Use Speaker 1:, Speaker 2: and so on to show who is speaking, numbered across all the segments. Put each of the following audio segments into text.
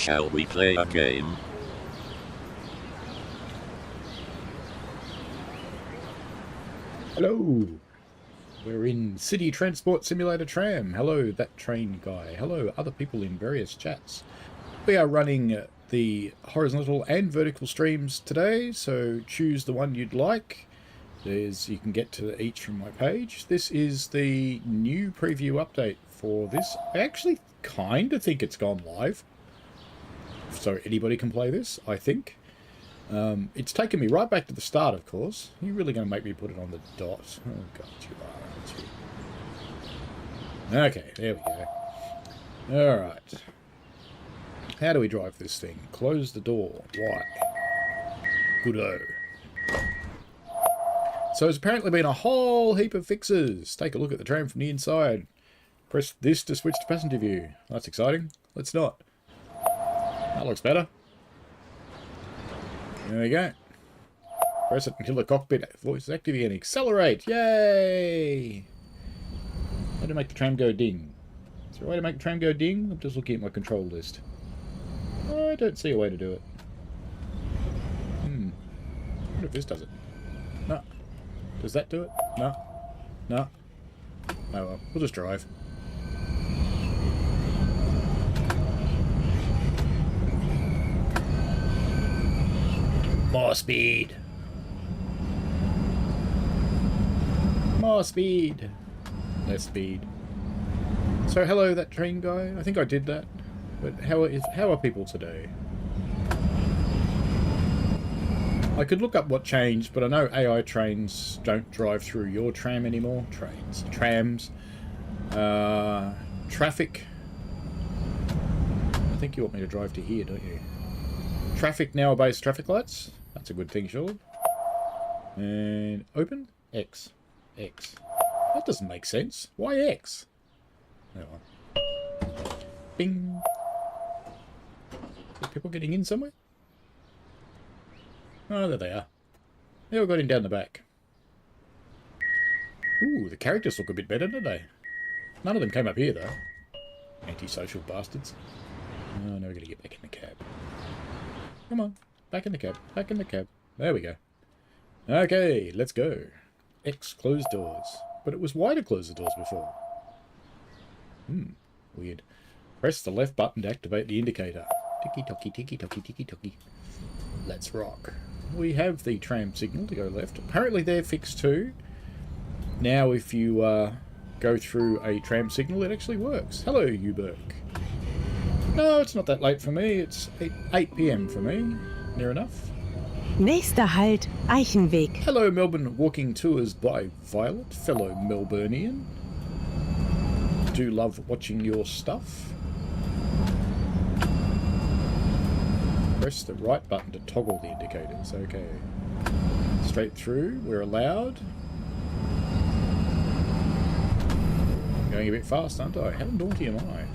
Speaker 1: Shall we play a game?
Speaker 2: Hello. We're in City Transport Simulator Tram. Hello, that train guy. Hello, other people in various chats. We are running the horizontal and vertical streams today, so choose the one you'd like. You can get to each from my page. This is the new preview update for this. I actually kind of think it's gone live, so anybody can play this, I think. It's taken me right back to the start, of course. You're really going to make me put it on the dot. Oh, God, you are, aren't you? Okay, there we go. Alright. How do we drive this thing? Close the door. Why? Good-o. So there's apparently been a whole heap of fixes. Take a look at the tram from the inside. Press this to switch to passenger view. That's exciting. Let's not. That looks better. There we go. Press it until the cockpit voice is active again. Accelerate! Yay! How to make the tram go ding? Is there a way to make the tram go ding? I'm just looking at my control list. I don't see a way to do it. I wonder if this does it. No. Does that do it? No. No. Oh well, we'll just drive. More speed. More speed. Less speed. So hello, that train guy. I think I did that. But how are people today? I could look up what changed, but I know AI trains don't drive through your tram anymore. Trams. Traffic. I think you want me to drive to here, don't you? Traffic now obeys traffic lights. That's a good thing, sure. And open? X. X. That doesn't make sense. Why X? Oh. Bing. Are people getting in somewhere? Oh, there they are. They all got in down the back. Ooh, the characters look a bit better, don't they? None of them came up here, though. Antisocial bastards. Oh, now we're going to get back in the cab. Come on. Back in the cab. Back in the cab. There we go. Okay, let's go. X, close doors. But it was Y to close the doors before. Weird. Press the left button to activate the indicator. Ticky-tocky, ticky-tocky, ticky-tocky. Let's rock. We have the tram signal to go left. Apparently they're fixed too. Now if you go through a tram signal, it actually works. Hello, Uberg. No, it's not that late for me. It's 8 p.m. for me. Near enough.
Speaker 3: Nächster Halt, Eichenweg.
Speaker 2: Hello, Melbourne Walking Tours by Violet, fellow Melburnian. Do love watching your stuff. Press the right button to toggle the indicators. Okay. Straight through. We're allowed. I'm going a bit fast, aren't I? How daunting am I?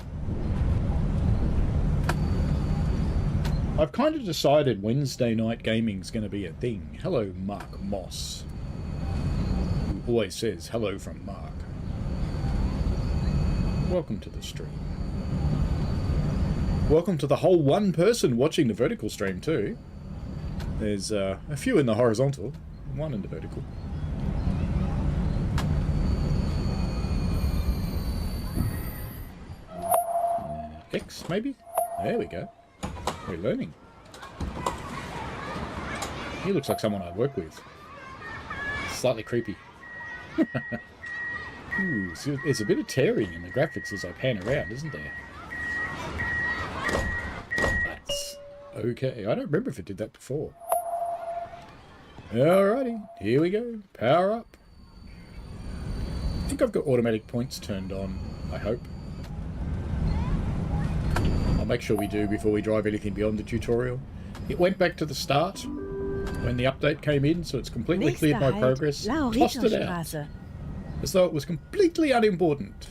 Speaker 2: I've kind of decided Wednesday night gaming's going to be a thing. Hello, Mark Moss. Who always says hello from Mark. Welcome to the stream. Welcome to the whole one person watching the vertical stream too. There's a few in the horizontal, one in the vertical. X, maybe? There we go. We're learning. He looks like someone I'd work with. Slightly creepy. Ooh, so there's a bit of tearing in the graphics as I pan around, isn't there? That's okay. I don't remember if it did that before. Alrighty, here we go. Power up. I think I've got automatic points turned on, I hope. Make sure we do before we drive anything beyond the tutorial. It went back to the start when the update came in, so it's completely cleared my progress, tossed it out, as though it was completely unimportant.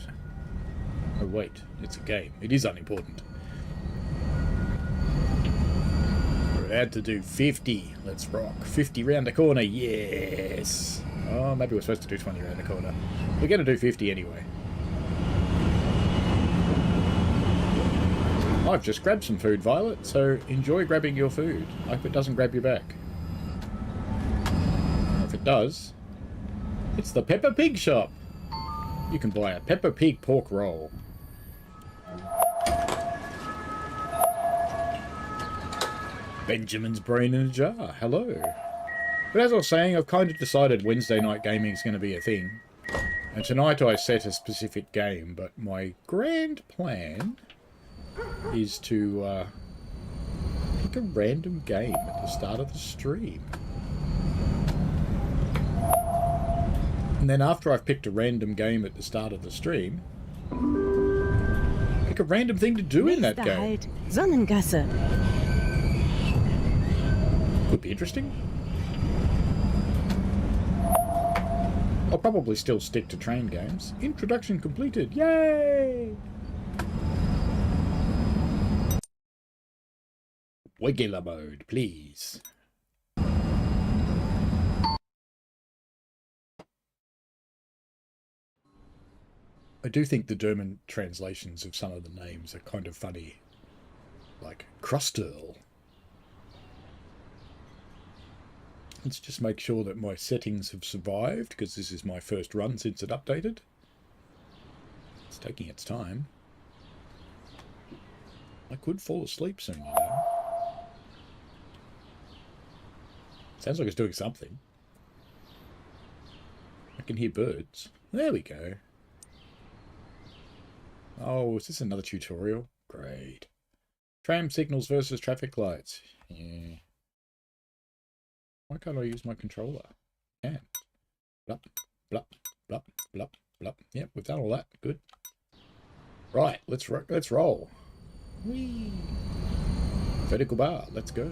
Speaker 2: Oh wait, it's a game. It is unimportant. We're allowed to do 50. Let's rock. 50 round the corner, yes! Oh, maybe we're supposed to do 20 round the corner. We're going to do 50 anyway. I've just grabbed some food, Violet, so enjoy grabbing your food. I hope it doesn't grab you back. If it does, it's the Peppa Pig shop. You can buy a Peppa Pig pork roll. Benjamin's brain in a jar. Hello. But as I was saying, I've kind of decided Wednesday night gaming is going to be a thing. And tonight I set a specific game, but my grand plan is to pick a random game at the start of the stream. And then after I've picked a random game at the start of the stream, pick a random thing to do in that
Speaker 3: Nächster
Speaker 2: game.
Speaker 3: Halt, Sonnengasse.
Speaker 2: Could be interesting. I'll probably still stick to train games. Introduction completed. Yay! Regular mode, please. I do think the German translations of some of the names are kind of funny. Like Krustel. Let's just make sure that my settings have survived, because this is my first run since it updated. It's taking its time. I could fall asleep soon, you know. Sounds like it's doing something. I can hear birds. There we go. Oh, is this another tutorial? Great. Tram signals versus traffic lights. Yeah. Why can't I use my controller? Can. Blup, blup, blup, blup, blup. Yep, we've done all that. Good. Right, let's roll. Whee! Vertical bar, let's go.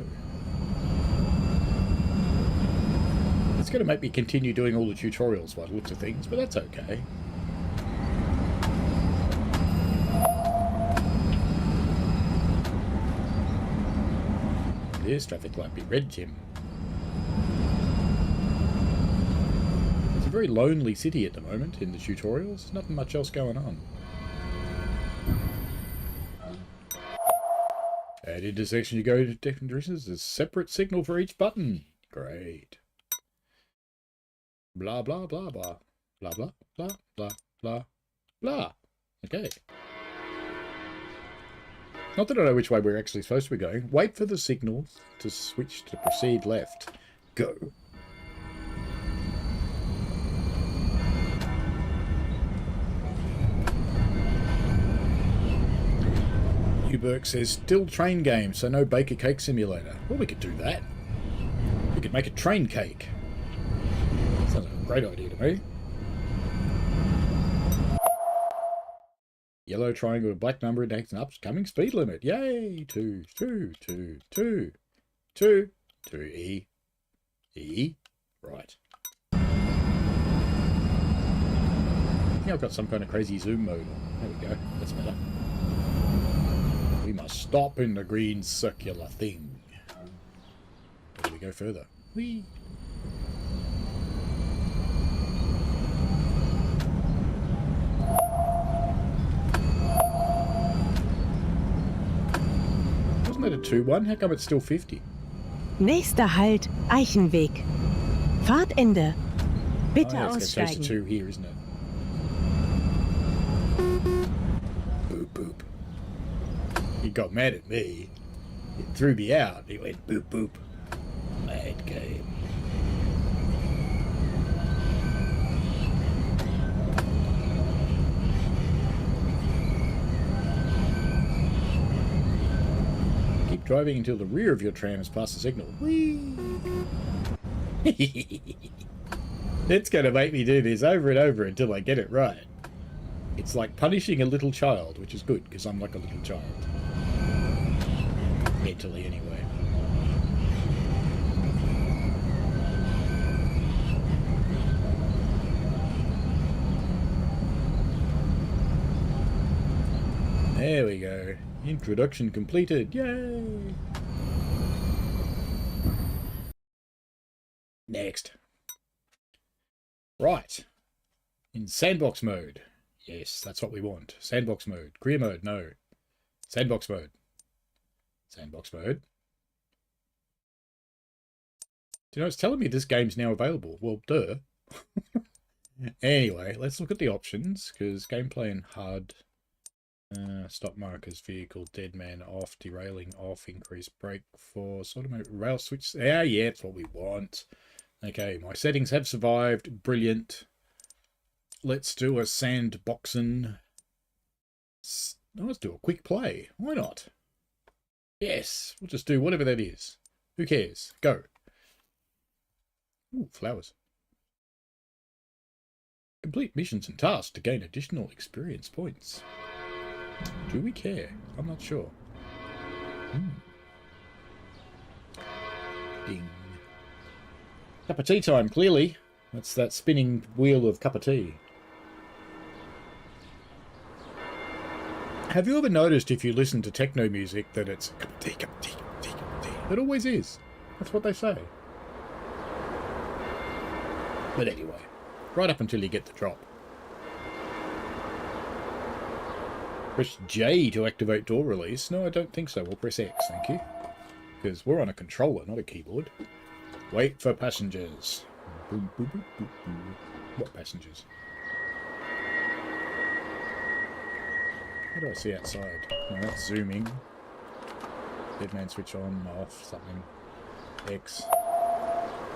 Speaker 2: It's going to make me continue doing all the tutorials by the looks of things, but that's okay. This traffic light be red, Tim. It's a very lonely city at the moment in the tutorials. There's nothing much else going on. At intersection you go to different directions. There's a separate signal for each button. Great. Blah, blah, blah, blah. Blah, blah, blah, blah, blah, blah. Okay. Not that I know which way we're actually supposed to be going. Wait for the signal to switch to proceed left. Go. Uberk says, still train game, so no bake a cake simulator. Well, we could do that. We could make a train cake. Sounds like a great idea to me. Yellow triangle with black number indicates an upcoming speed limit. Yay! 2, 2, 2, 2, 2, 2, E. E. Right. I think I've got some kind of crazy zoom mode on. There we go. That's better. We must stop in the green circular thing. Where do we go further? Whee! Wasn't that a 2-1? How come it's still 50?
Speaker 3: Nächster Halt, Eichenweg. Fahrtende. Bitte
Speaker 2: Oh, yeah, it's going to change to
Speaker 3: aussteigen.
Speaker 2: 2 here, isn't it? Boop, boop. He got mad at me. It threw me out. He went boop, boop. Mad game. Keep driving until the rear of your tram has passed the signal. Whee! It's going to make me do this over and over until I get it right. It's like punishing a little child, which is good, because I'm like a little child. Mentally, anyway. There we go. Introduction completed. Yay! Next. Right. In sandbox mode. Yes, that's what we want. Sandbox mode. Career mode, no. Sandbox mode. Sandbox mode. Do you know, it's telling me this game's now available. Well, duh. Anyway, let's look at the options, because gameplay and HUD, stop markers, vehicle, dead man off, derailing off, increase brake force, automatic rail switch. Yeah, it's what we want. Okay, my settings have survived. Brilliant. Let's do a sandboxing. Let's do a quick play. Why not? Yes, we'll just do whatever that is. Who cares? Go. Ooh, flowers. Complete missions and tasks to gain additional experience points. Do we care? I'm not sure. Ding. Cup of tea time, clearly. That's that spinning wheel of cup of tea. Have you ever noticed if you listen to techno music that it's cup of tea, cup of tea, cup of tea, cup of tea? It always is. That's what they say. But anyway, right up until you get the drop. Press J to activate door release. No, I don't think so. We'll press X, thank you. Because we're on a controller, not a keyboard. Wait for passengers. Boom, boom, boom, boom, boom. What passengers? What do I see outside? No, that's zooming. Dead man switch on, off, something. X.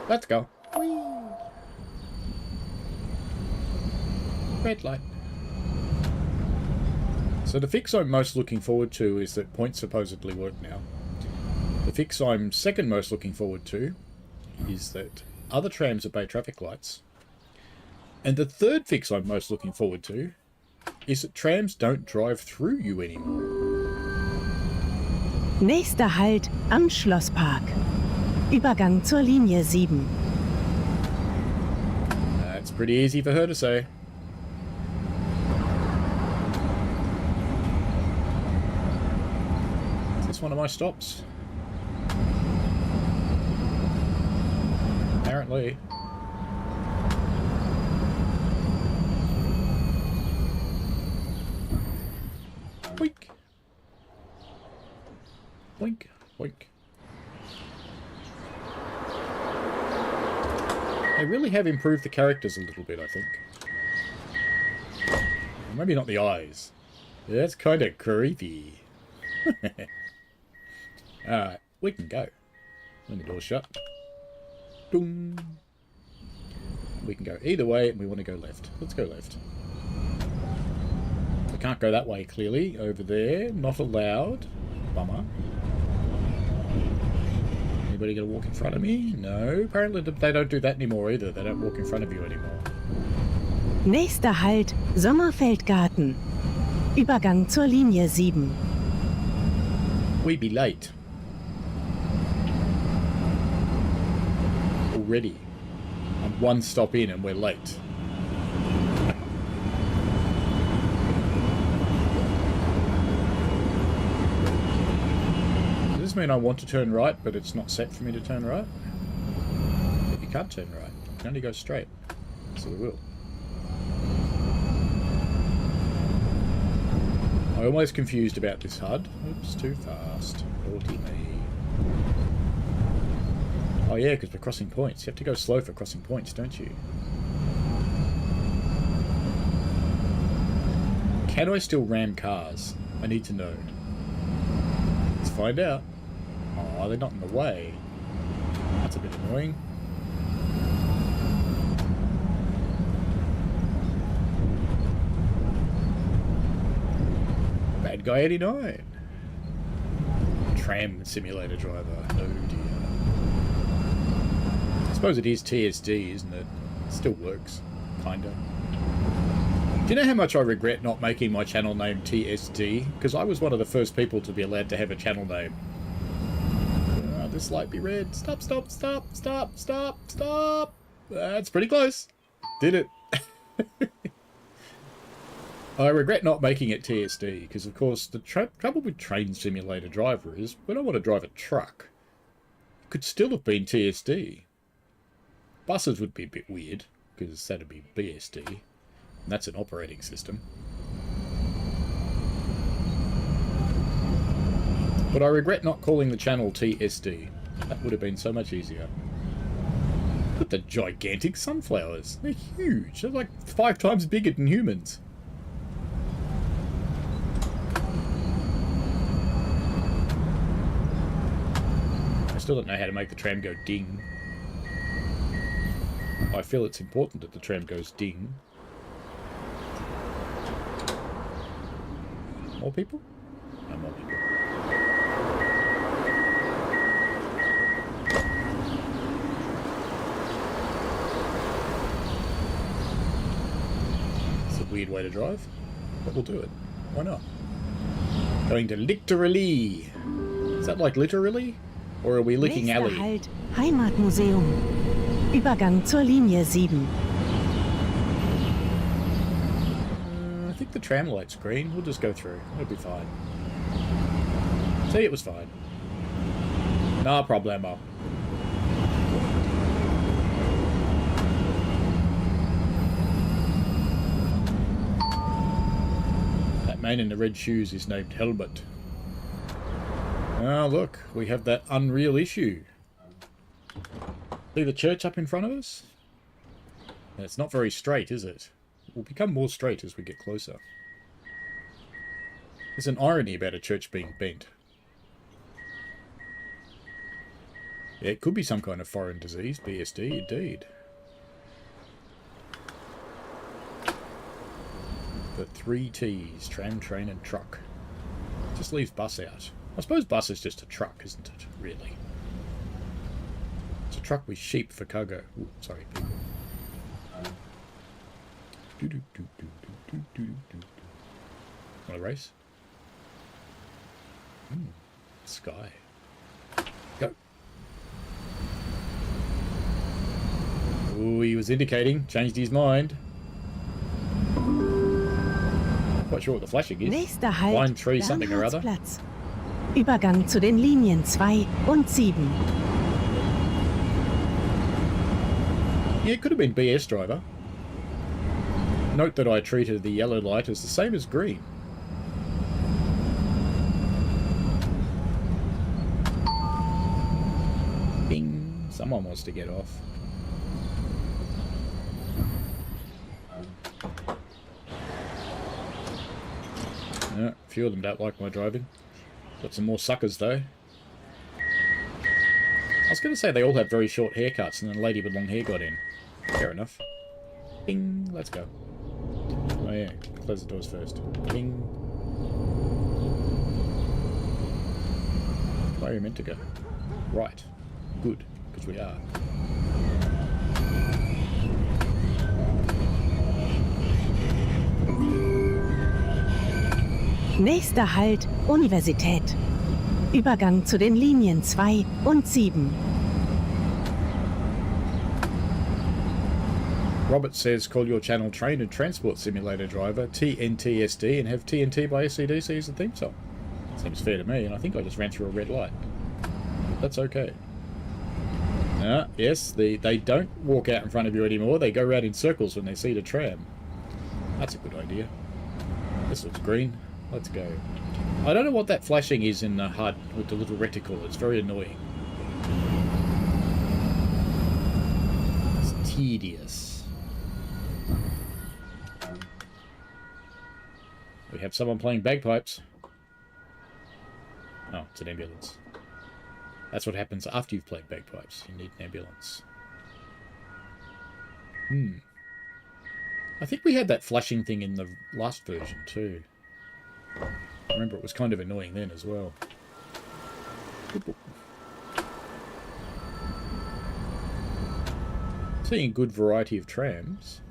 Speaker 2: Let's go. Whee! Red light. So the fix I'm most looking forward to is that points supposedly work now. The fix I'm second most looking forward to is that other trams obey traffic lights. And the third fix I'm most looking forward to is that trams don't drive through you anymore.
Speaker 3: Nächster Halt am Schlosspark. Übergang zur Linie 7.
Speaker 2: That's pretty easy for her to say. Is this one of my stops? Apparently. Boink. Boink. Boink. They really have improved the characters a little bit, I think. Maybe not the eyes. That's kind of creepy. Alright, we can go. When the door's shut. Boom. We can go either way, and we want to go left. Let's go left. We can't go that way, clearly. Over there. Not allowed. Bummer. Anybody gonna walk in front of me? No. Apparently they don't do that anymore either. They don't walk in front of you anymore.
Speaker 3: Nächster Halt Sommerfeldgarten. Übergang zur Linie 7.
Speaker 2: We be late. Already. I'm one stop in and we're late. Does this mean I want to turn right, but it's not set for me to turn right? You can't turn right. You can only go straight. So we will. I'm almost confused about this HUD. Oops, too fast. Naughty me. Oh yeah, because we're crossing points. You have to go slow for crossing points, don't you? Can I still ram cars? I need to know. Let's find out. Oh, they're not in the way. That's a bit annoying. Bad guy 89. Tram simulator driver. Oh dear. I suppose it is TSD, isn't it? It still works. Kinda. Do you know how much I regret not making my channel name TSD? Because I was one of the first people to be allowed to have a channel name. This light be red. Stop, stop, stop, stop, stop, stop. That's pretty close. Did it. I regret not making it TSD, because of course the trouble with Train Simulator Driver is when I want to drive a truck, it could still have been TSD. Buses would be a bit weird, because that'd be BSD, and that's an operating system. But I regret not calling the channel TSD. That would have been so much easier. Look at the gigantic sunflowers. They're huge. They're like 5 times bigger than humans. I still don't know how to make the tram go ding. I feel it's important that the tram goes ding. More people? No more people. It's a weird way to drive, but we'll do it. Why not? Going to literally. Is that like literally? Or are we licking
Speaker 3: Nächster
Speaker 2: alley?
Speaker 3: Halt, Heimatmuseum. Übergang zur Linie 7.
Speaker 2: I think the tram light's green. We'll just go through. It'll be fine. See, it was fine. No problemo. That man in the red shoes is named Helmut. Ah, look, we have that unreal issue. See the church up in front of us? It's not very straight, is it? It will become more straight as we get closer. There's an irony about a church being bent. Yeah, it could be some kind of foreign disease, BSD, indeed. The 3 T's, tram, train and truck. Just leaves bus out. I suppose bus is just a truck, isn't it, really? It's a truck with sheep for cargo. Ooh, sorry, people. Want a race? Sky. Go. Ooh, he was indicating. Changed his mind. Not quite sure what the flashing is.
Speaker 3: Nächster Halt,
Speaker 2: Line 3 something or other.
Speaker 3: Bernhardsplatz. Übergang zu den Linien 2 und 7.
Speaker 2: Yeah, it could have been BS driver. Note that I treated the yellow light as the same as green. Bing. Someone wants to get off. Yeah, a few of them don't like my driving. Got some more suckers though. I was going to say they all had very short haircuts and then a lady with long hair got in. Fair enough. Bing. Let's go. Oh yeah, close the doors first. Bing. Where are you meant to go? Right. Good, because we are.
Speaker 3: Nächster Halt, Universität. Übergang zu den Linien 2 und 7.
Speaker 2: Robert says, call your channel Train and Transport Simulator Driver TNTSD and have TNT by SCDC as the theme song. Seems fair to me, and I think I just ran through a red light. But that's okay. Yes, they don't walk out in front of you anymore. They go round in circles when they see the tram. That's a good idea. This looks green. Let's go. I don't know what that flashing is in the HUD with the little reticle. It's very annoying. It's tedious. We have someone playing bagpipes. Oh, it's an ambulance. That's what happens after you've played bagpipes. You need an ambulance. I think we had that flashing thing in the last version too. I remember it was kind of annoying then as well. Seeing a good variety of trams.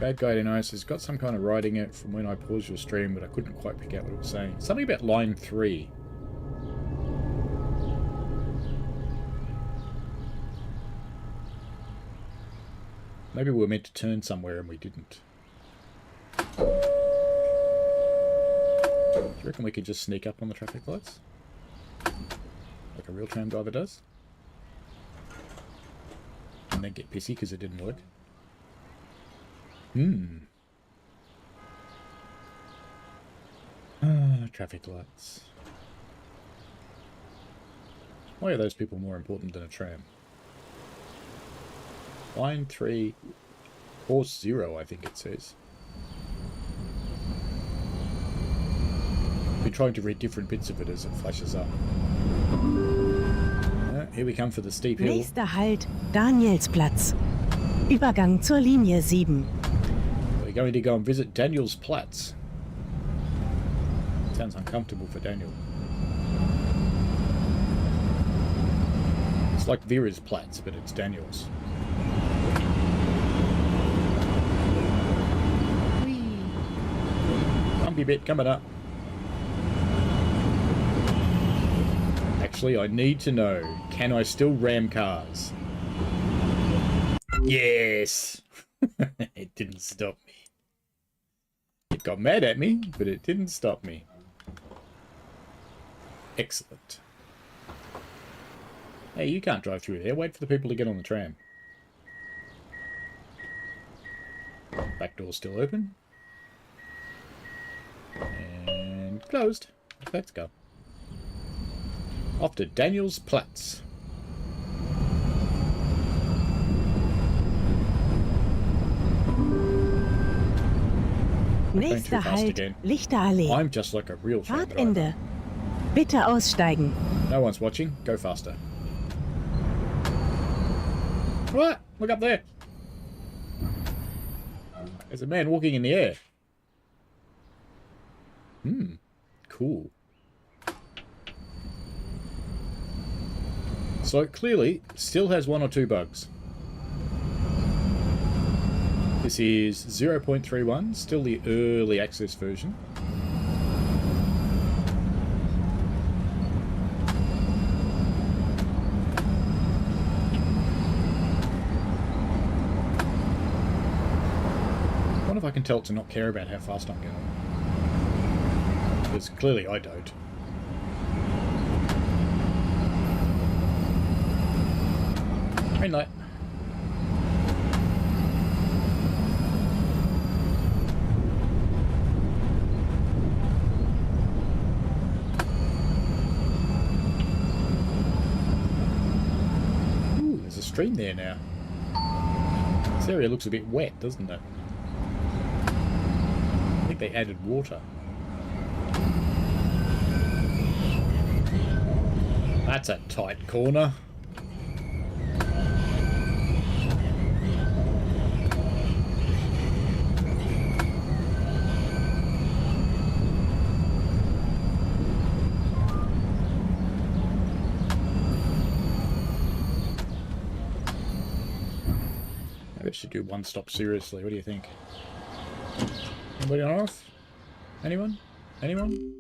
Speaker 2: Bad Guy Denies has got some kind of writing out from when I paused your stream, but I couldn't quite pick out what it was saying. Something about line 3. Maybe we were meant to turn somewhere and we didn't. Do you reckon we could just sneak up on the traffic lights? Like a real tram driver does? And then get pissy because it didn't work? Traffic lights. Why are those people more important than a tram? Line 3, course 0, I think it says. Been trying to read different bits of it as it flashes up. Here we come for the steep hill.
Speaker 3: Nächster Halt, Danielsplatz. Übergang zur Linie 7.
Speaker 2: We're going to go and visit Daniel's Platz. Sounds uncomfortable for Daniel. It's like Vera's Platz, but it's Daniel's. Bumpy bit coming up. Actually, I need to know, can I still ram cars? Yes! It didn't stop me. It got mad at me, but it didn't stop me. Excellent. Hey, you can't drive through there. Wait for the people to get on the tram. Back door's still open. And closed. Let's go. Off to Daniel's Platz.
Speaker 3: Nächster Halt, Lichterallee.
Speaker 2: I'm just like a real tram driver.
Speaker 3: Fahrtende. Bitte aussteigen.
Speaker 2: No one's watching. Go faster. What? Look up there. There's a man walking in the air. Cool. So it clearly still has 1 or 2 bugs. This is 0.31, still the early access version. I wonder if I can tell it to not care about how fast I'm going. Because clearly I don't. Green light. Ooh, there's a stream there now. This area looks a bit wet, doesn't it? I think they added water. That's a tight corner. Maybe I should do one stop seriously. What do you think? Anybody on off? Anyone? Anyone?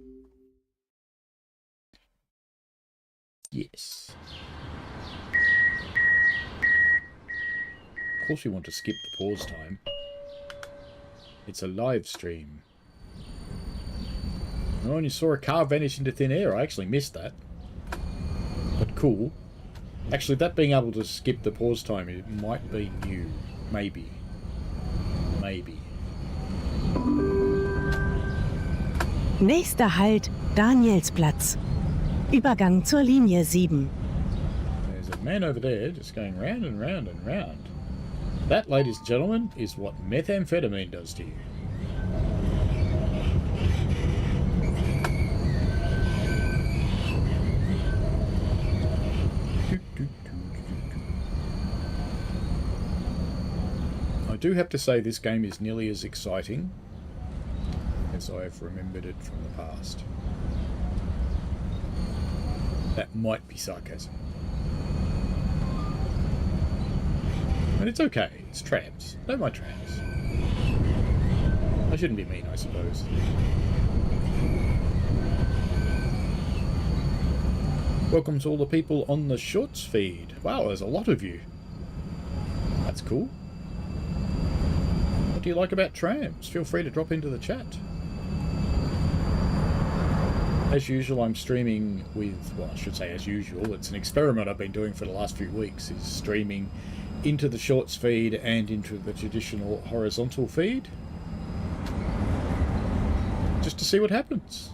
Speaker 2: Yes. Of course we want to skip the pause time. It's a live stream. Oh, and you saw a car vanish into thin air. I actually missed that. But cool. Actually, that being able to skip the pause time, it might be new. Maybe. Maybe.
Speaker 3: Nächster Halt, Danielsplatz. Übergang zur Linie 7.
Speaker 2: There's a man over there just going round and round and round. That, ladies and gentlemen, is what methamphetamine does to you. I do have to say this game is nearly as exciting as I've remembered it from the past. That might be sarcasm. But it's okay, it's trams. Don't mind trams. I shouldn't be mean, I suppose. Welcome to all the people on the Shorts feed. Wow, there's a lot of you. That's cool. What do you like about trams? Feel free to drop into the chat. As usual, I'm streaming with, well, I should say as usual, it's an experiment I've been doing for the last few weeks, is streaming into the Shorts feed and into the traditional horizontal feed. Just to see what happens.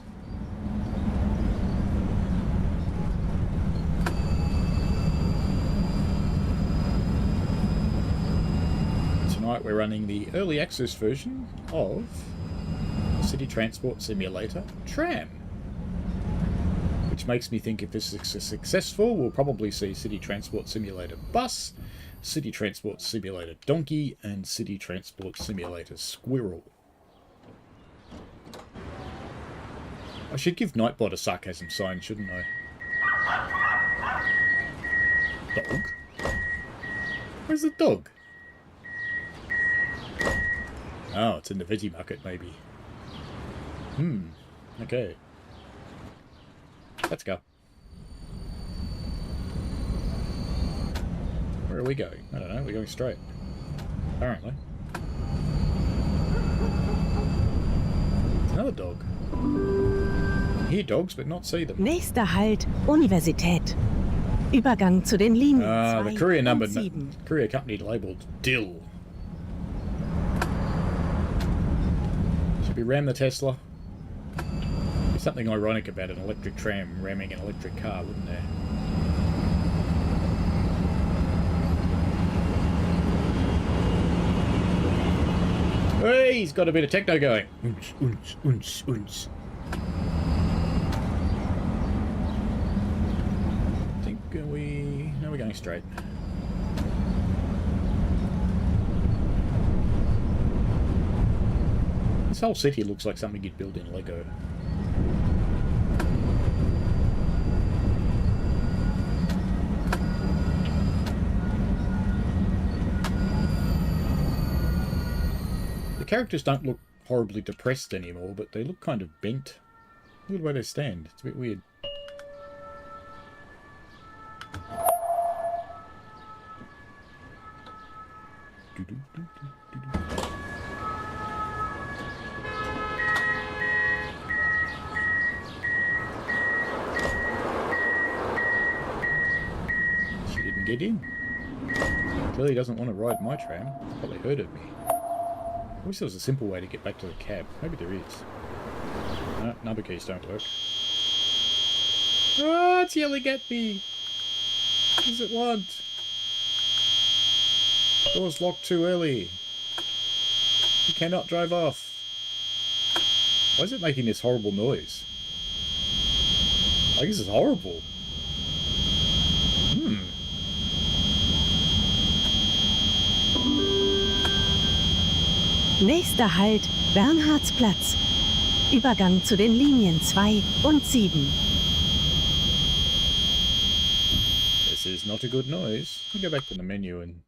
Speaker 2: Tonight we're running the early access version of City Transport Simulator Tram. Which makes me think if this is successful, we'll probably see City Transport Simulator Bus, City Transport Simulator Donkey, and City Transport Simulator Squirrel. I should give Nightbot a sarcasm sign, shouldn't I? Dog? Where's the dog? Oh, it's in the veggie market, maybe. Okay. Let's go. Where are we going? I don't know. We're going straight. Apparently. It's another dog. I hear dogs, but not see them.
Speaker 3: Nächster Halt, Universität. Übergang zu den Linien 2
Speaker 2: the courier number,
Speaker 3: und 7.
Speaker 2: courier company labelled Dill. Should we ram the Tesla? There's something ironic about an electric tram ramming an electric car, wouldn't there? Hey, he's got a bit of techno going. Unch, unch, unch, unch. I think we... No, we're going straight. This whole city looks like something you'd build in Lego. The characters don't look horribly depressed anymore, but they look kind of bent. Look at the way they stand. It's a bit weird. She didn't get in. Clearly doesn't want to ride my tram. Probably heard of me. I wish there was a simple way to get back to the cab. Maybe there is. No, number keys don't work. Oh, it's yelling at me. What does it want? Door's locked too early. You cannot drive off. Why is it making this horrible noise? Like, this is horrible.
Speaker 3: Nächster Halt, Bernhardsplatz. Übergang zu den Linien 2 und 7.
Speaker 2: This is not a good noise. I'll go back to the menu and...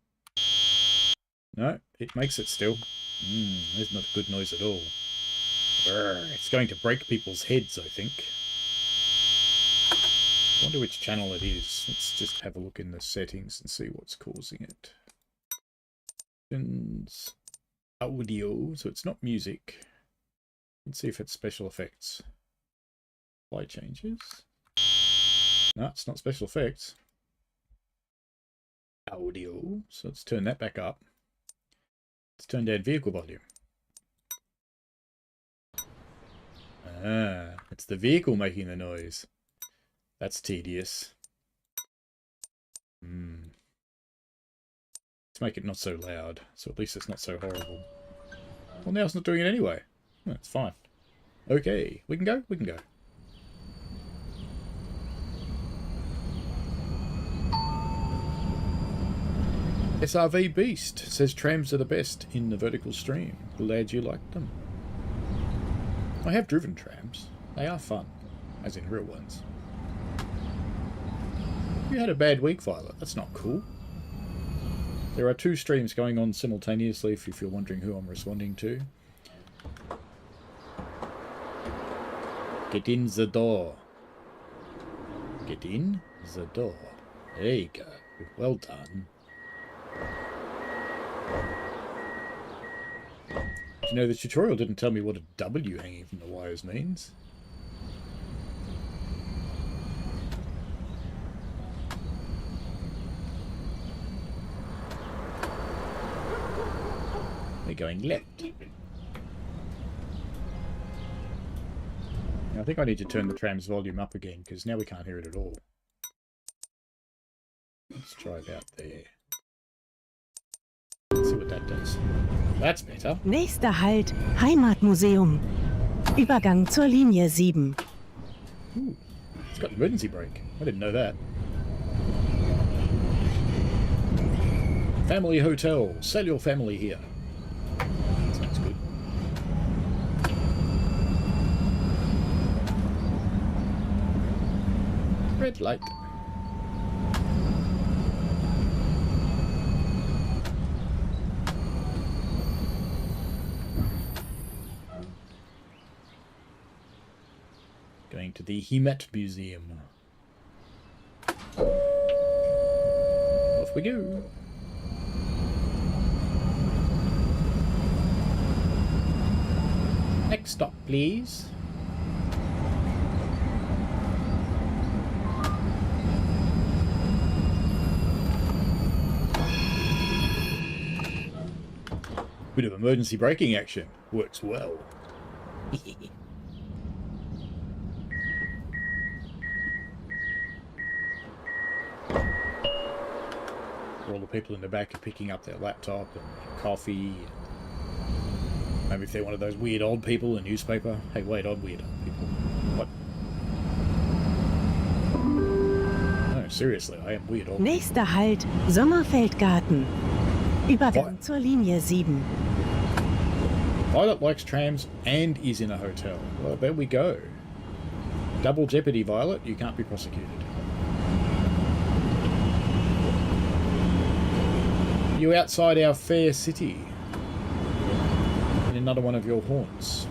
Speaker 2: No, it makes it still. That's not a good noise at all. It's going to break people's heads, I think. I wonder which channel it is. Let's just have a look in the settings and see what's causing it. Audio, so it's not music. Let's see if it's special effects. Play changes. No, it's not special effects. Audio, so let's turn that back up. Let's turn down vehicle volume. Ah, it's the vehicle making the noise. That's tedious. Let's make it not so loud, so at least it's not so horrible. Well, now it's not doing it anyway. That's fine. Okay, we can go? We can go. SRV Beast says trams are the best in the vertical stream. Glad you like them. I have driven trams. They are fun, as in real ones. You had a bad week, Violet. That's not cool. There are 2 streams going on simultaneously if you're wondering who I'm responding to. Get in the door. Get in the door. There you go. Well done. You know, the tutorial didn't tell me what a W hanging from the wires means. We're going left. Now, I think I need to turn the tram's volume up again, because now we can't hear it at all. Let's try it out there. Let's see what that does. That's better.
Speaker 3: Nächster Halt, Heimatmuseum. Übergang zur Linie 7.
Speaker 2: Ooh, it's got emergency brake. I didn't know that. Family hotel. Sell your family here. Sounds good. Red light. Going to the Heimat Museum. Off we go. Next stop, please. Bit of emergency braking action. Works well. All the people in the back are picking up their laptop and coffee. Maybe if they're one of those weird old people, a newspaper. Hey, wait, I'm weird old people. What? No, seriously, I am weird old people.
Speaker 3: Nächster Halt, Sommerfeldgarten. Übergang zur Linie 7.
Speaker 2: Violet likes trams and is in a hotel. Well, there we go. Double jeopardy, Violet. You can't be prosecuted. You outside our fair city. In another one of your haunts.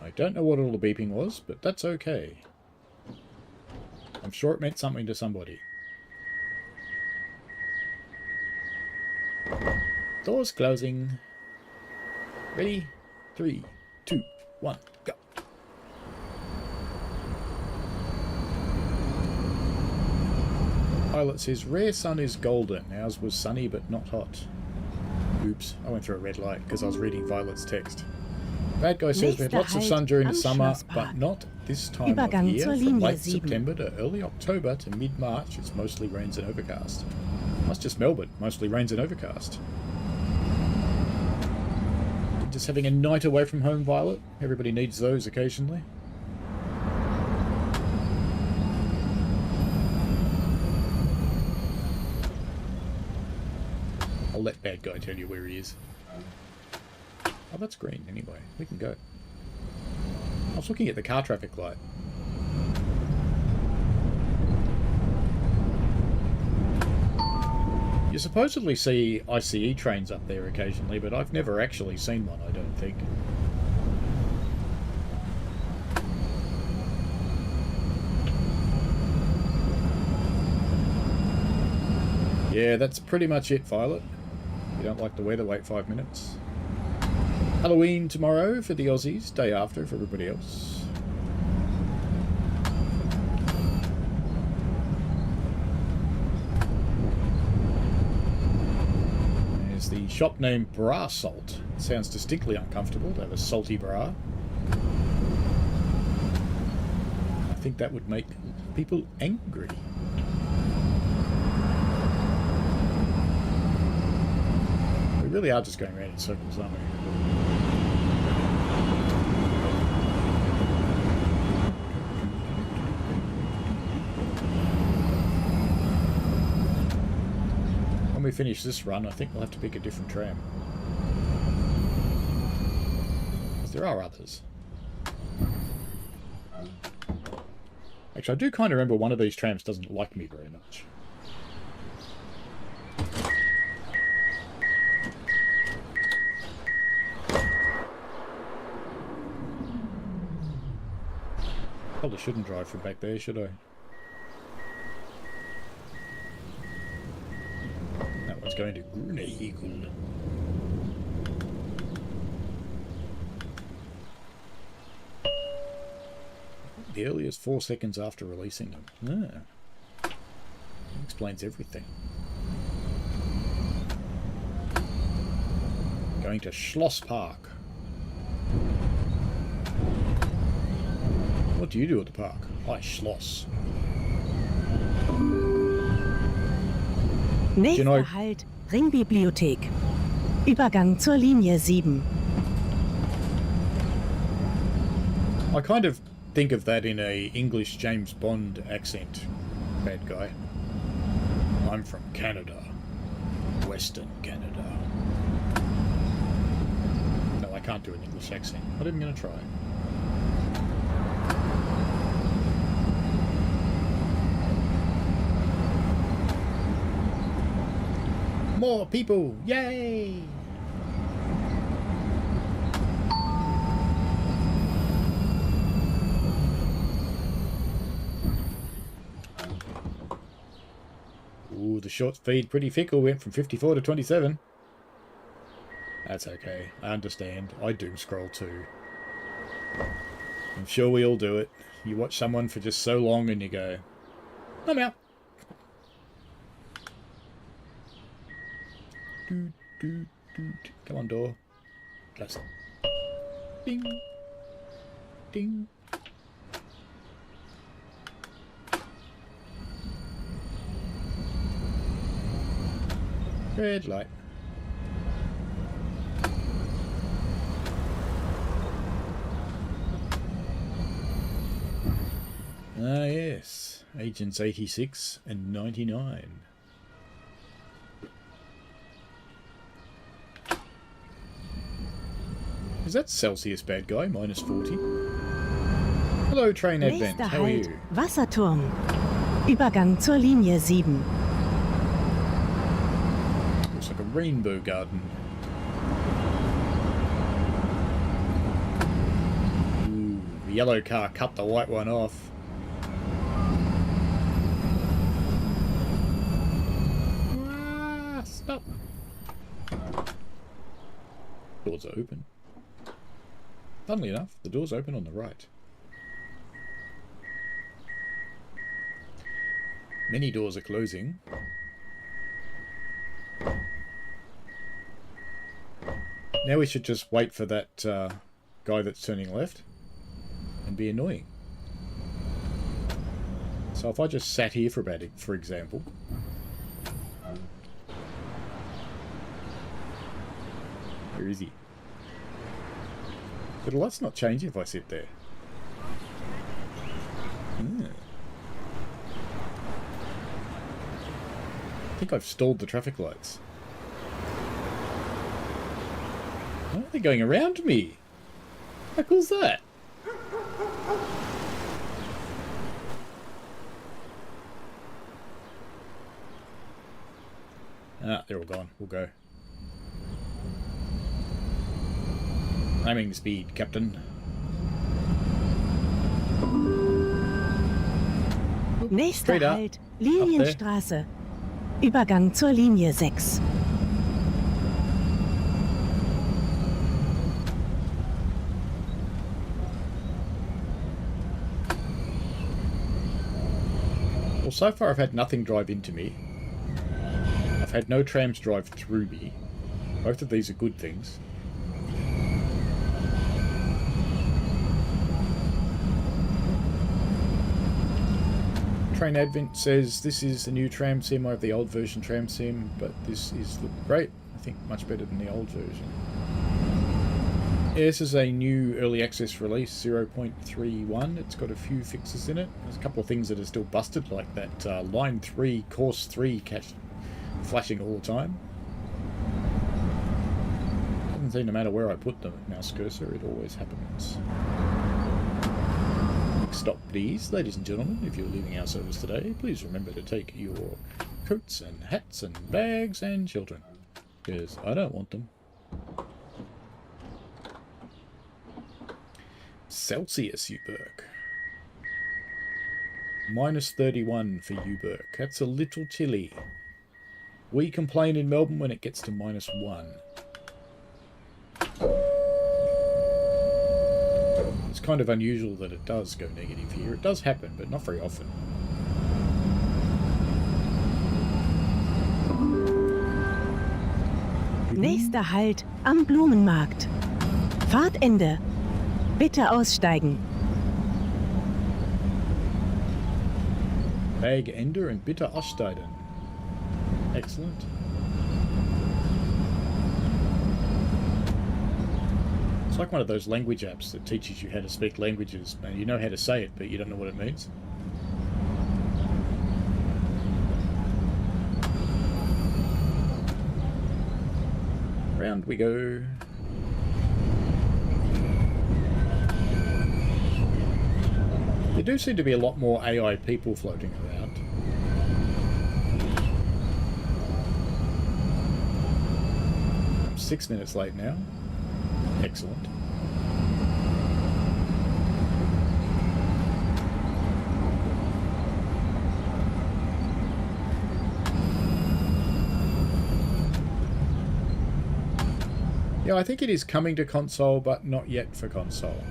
Speaker 2: I don't know what all the beeping was, but that's okay. I'm sure it meant something to somebody. Doors closing. Ready? 3, 2, 1, go. Pilot says, rare sun is golden. Ours was sunny but not hot. Oops, I went through a red light because I was reading Violet's text. Bad guy says we had lots of sun during the summer, but not this time of year. From late September to early October to mid-March, it's mostly rains and overcast. That's just Melbourne, mostly rains and overcast. Just having a night away from home, Violet. Everybody needs those occasionally. I'll let bad guy tell you where he is. Oh, that's green anyway. We can go. I was looking at the car traffic light. You supposedly see ICE trains up there occasionally, but I've never actually seen one, I don't think. Yeah, that's pretty much it, Violet. If you don't like the weather, wait 5 minutes. Halloween tomorrow for the Aussies, day after for everybody else. There's the shop name Bra Salt. It sounds distinctly uncomfortable to have a salty bra. I think that would make people angry. We really are just going around in circles, aren't we? When we finish this run, I think we'll have to pick a different tram. Because there are others. Actually, I do kind of remember one of these trams doesn't like me very much. Probably shouldn't drive from back there, should I? That one's going to Grunehegel. The earliest 4 seconds after releasing them. Ah. That explains everything. Going to Schloss Park. What do you do at the park? I Schloss.
Speaker 3: Nächster Halt, Ringbibliothek. Übergang zur Linie 7.
Speaker 2: I kind of think of that in a English James Bond accent, bad guy. I'm from Canada. Western Canada. No, I can't do an English accent, but I'm going to try. More people! Yay! Ooh, the short feed pretty fickle, went from 54 to 27. That's okay, I understand. I doom scroll too. I'm sure we all do it. You watch someone for just so long and you go, I'm out. Come on, door. Close. Ding. Ding. Red light. Ah, yes. Agents 86 and 99. Is that Celsius, bad guy? Minus 40. Hello, Train Advent.
Speaker 3: Nächster
Speaker 2: How are
Speaker 3: Halt,
Speaker 2: you?
Speaker 3: Wasserturm. Übergang zur Linie 7.
Speaker 2: Looks like a rainbow garden. Ooh, the yellow car cut the white one off. Ah, stop. Doors are open. Funnily enough, the door's open on the right. Many doors are closing. Now we should just wait for that guy that's turning left and be annoying. So if I just sat here for about it, for example. Where is he? But the light's not changing if I sit there. Yeah. I think I've stalled the traffic lights. Why are they going around me? How cool's that? Ah, they're all gone. We'll go. Aiming the speed, Captain.
Speaker 3: Nächster Halt, Linienstraße. Übergang zur Linie 6.
Speaker 2: Well, so far I've had nothing drive into me. I've had no trams drive through me. Both of these are good things. Train Advent says this is the new tram sim. I have the old version tram sim, but this is great. I think much better than the old version. Yeah, this is a new early access release, 0.31. It's got a few fixes in it. There's a couple of things that are still busted, like that line 3, course 3 flashing all the time. Doesn't seem no matter where I put the mouse cursor, it always happens. Stop please, ladies and gentlemen, if you're leaving our service today, please remember to take your coats and hats and bags and children, because I don't want them. Celsius, Uberg. Minus 31 for Uberg. That's a little chilly. We complain in Melbourne when it gets to minus 1. It's kind of unusual that it does go negative here. It does happen, but not very often.
Speaker 3: Nächster Halt am Blumenmarkt. Fahrtende. Bitte aussteigen.
Speaker 2: Wegende and bitte aussteigen. Excellent. It's like one of those language apps that teaches you how to speak languages, and you know how to say it, but you don't know what it means. Round we go. There do seem to be a lot more AI people floating around. I'm 6 minutes late now. Excellent. Yeah, I think it is coming to console, but not yet for console.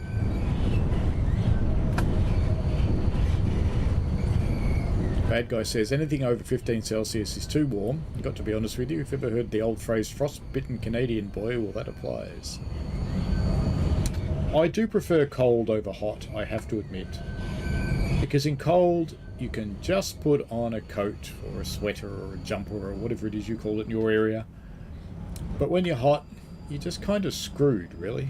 Speaker 2: Bad guy says, anything over 15 Celsius is too warm. Got to be honest with you, if you've ever heard the old phrase, frostbitten Canadian boy, well, that applies. I do prefer cold over hot, I have to admit. Because in cold, you can just put on a coat or a sweater or a jumper or whatever it is you call it in your area. But when you're hot, you're just kind of screwed, really.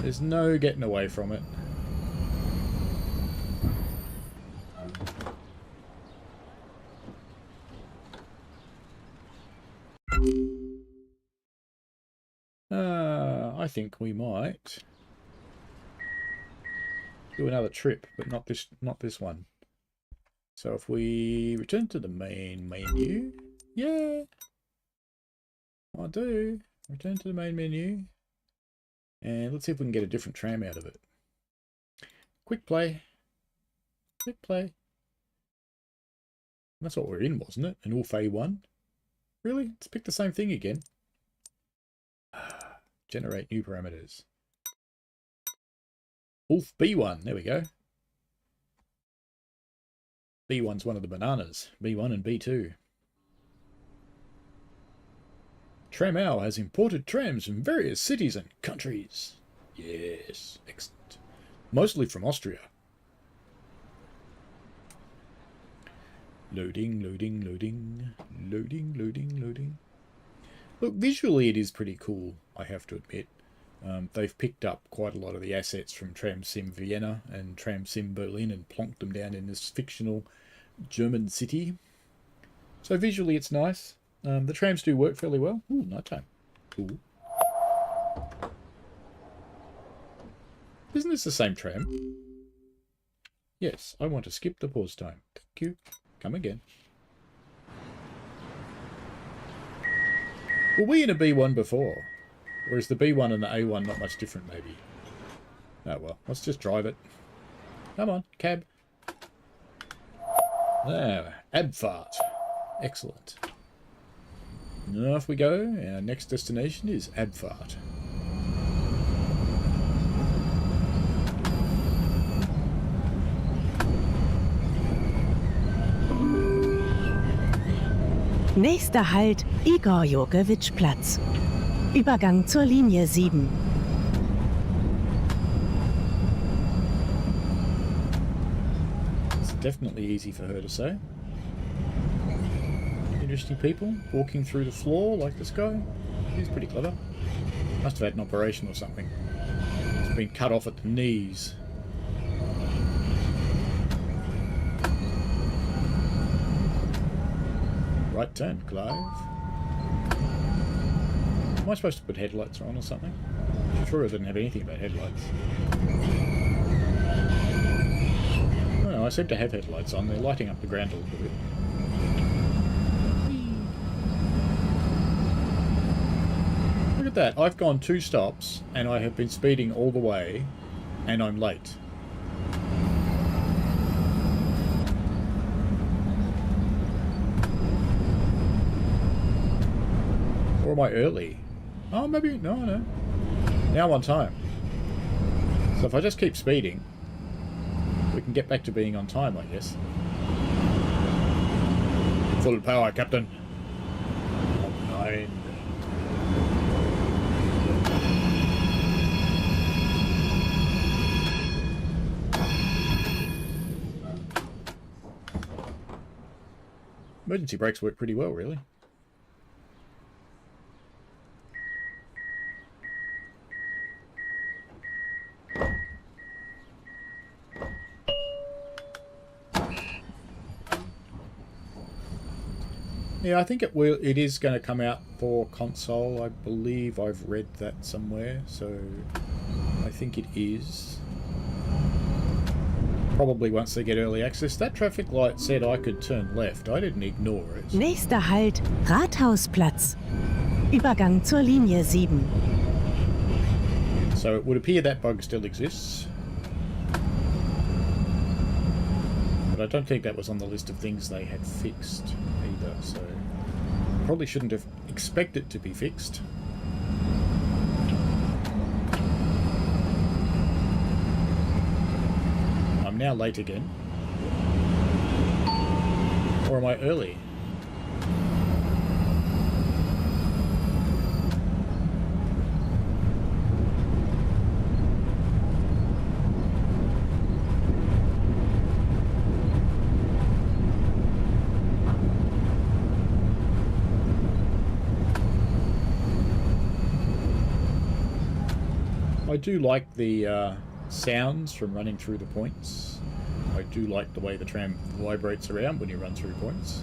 Speaker 2: There's no getting away from it. I think we might do another trip, but not this one. So if we return to the main menu, yeah, I do. Return to the main menu, and let's see if we can get a different tram out of it. Quick play, quick play. That's what we're in, wasn't it? An Ulfay one. Really? Let's pick the same thing again. Generate new parameters. Ulf B1, there we go. B1's one of the bananas. B1 and B2. Tramau has imported trams from various cities and countries. Yes, excellent. Mostly from Austria. Loading, loading, loading, loading, loading, loading. Look, visually it is pretty cool, I have to admit. They've picked up quite a lot of the assets from Tram Sim Vienna and Tram Sim Berlin and plonked them down in this fictional German city. So visually it's nice. The trams do work fairly well. Ooh, nighttime. Cool. Isn't this the same tram? Yes, I want to skip the pause time. Thank you. Come again. Were we in a B1 before? Or is the B1 and the A1 not much different, maybe? Oh well, let's just drive it. Come on, cab. There, Abfahrt. Excellent. And off we go. Our next destination is Abfahrt.
Speaker 3: Nächster Halt Igor-Jurgewitsch-Platz. Übergang zur Linie 7.
Speaker 2: It's definitely easy for her to say. Interesting people walking through the floor like this guy. He's pretty clever. Must have had an operation or something. He's been cut off at the knees. Right turn, Clive. Am I supposed to put headlights on or something? I'm sure I didn't have anything about headlights. Oh, no, I seem to have headlights on. They're lighting up the ground a little bit. Look at that. I've gone 2 stops and I have been speeding all the way and I'm late. Or am I early? Oh, maybe... No. Now I'm on time. So if I just keep speeding, we can get back to being on time, I guess. Full power, Captain. fine. Emergency brakes work pretty well, really. Yeah, I think it will. It is going to come out for console. I believe I've read that somewhere, so I think it is. Probably once they get early access. That traffic light said I could turn left. I didn't ignore it.
Speaker 3: Nächster Halt, Rathausplatz. Übergang zur Linie 7.
Speaker 2: So it would appear that bug still exists. But I don't think that was on the list of things they had fixed either, so probably shouldn't have expected it to be fixed. I'm now late again. Or am I early? I do like the sounds from running through the points. I do like the way the tram vibrates around when you run through points.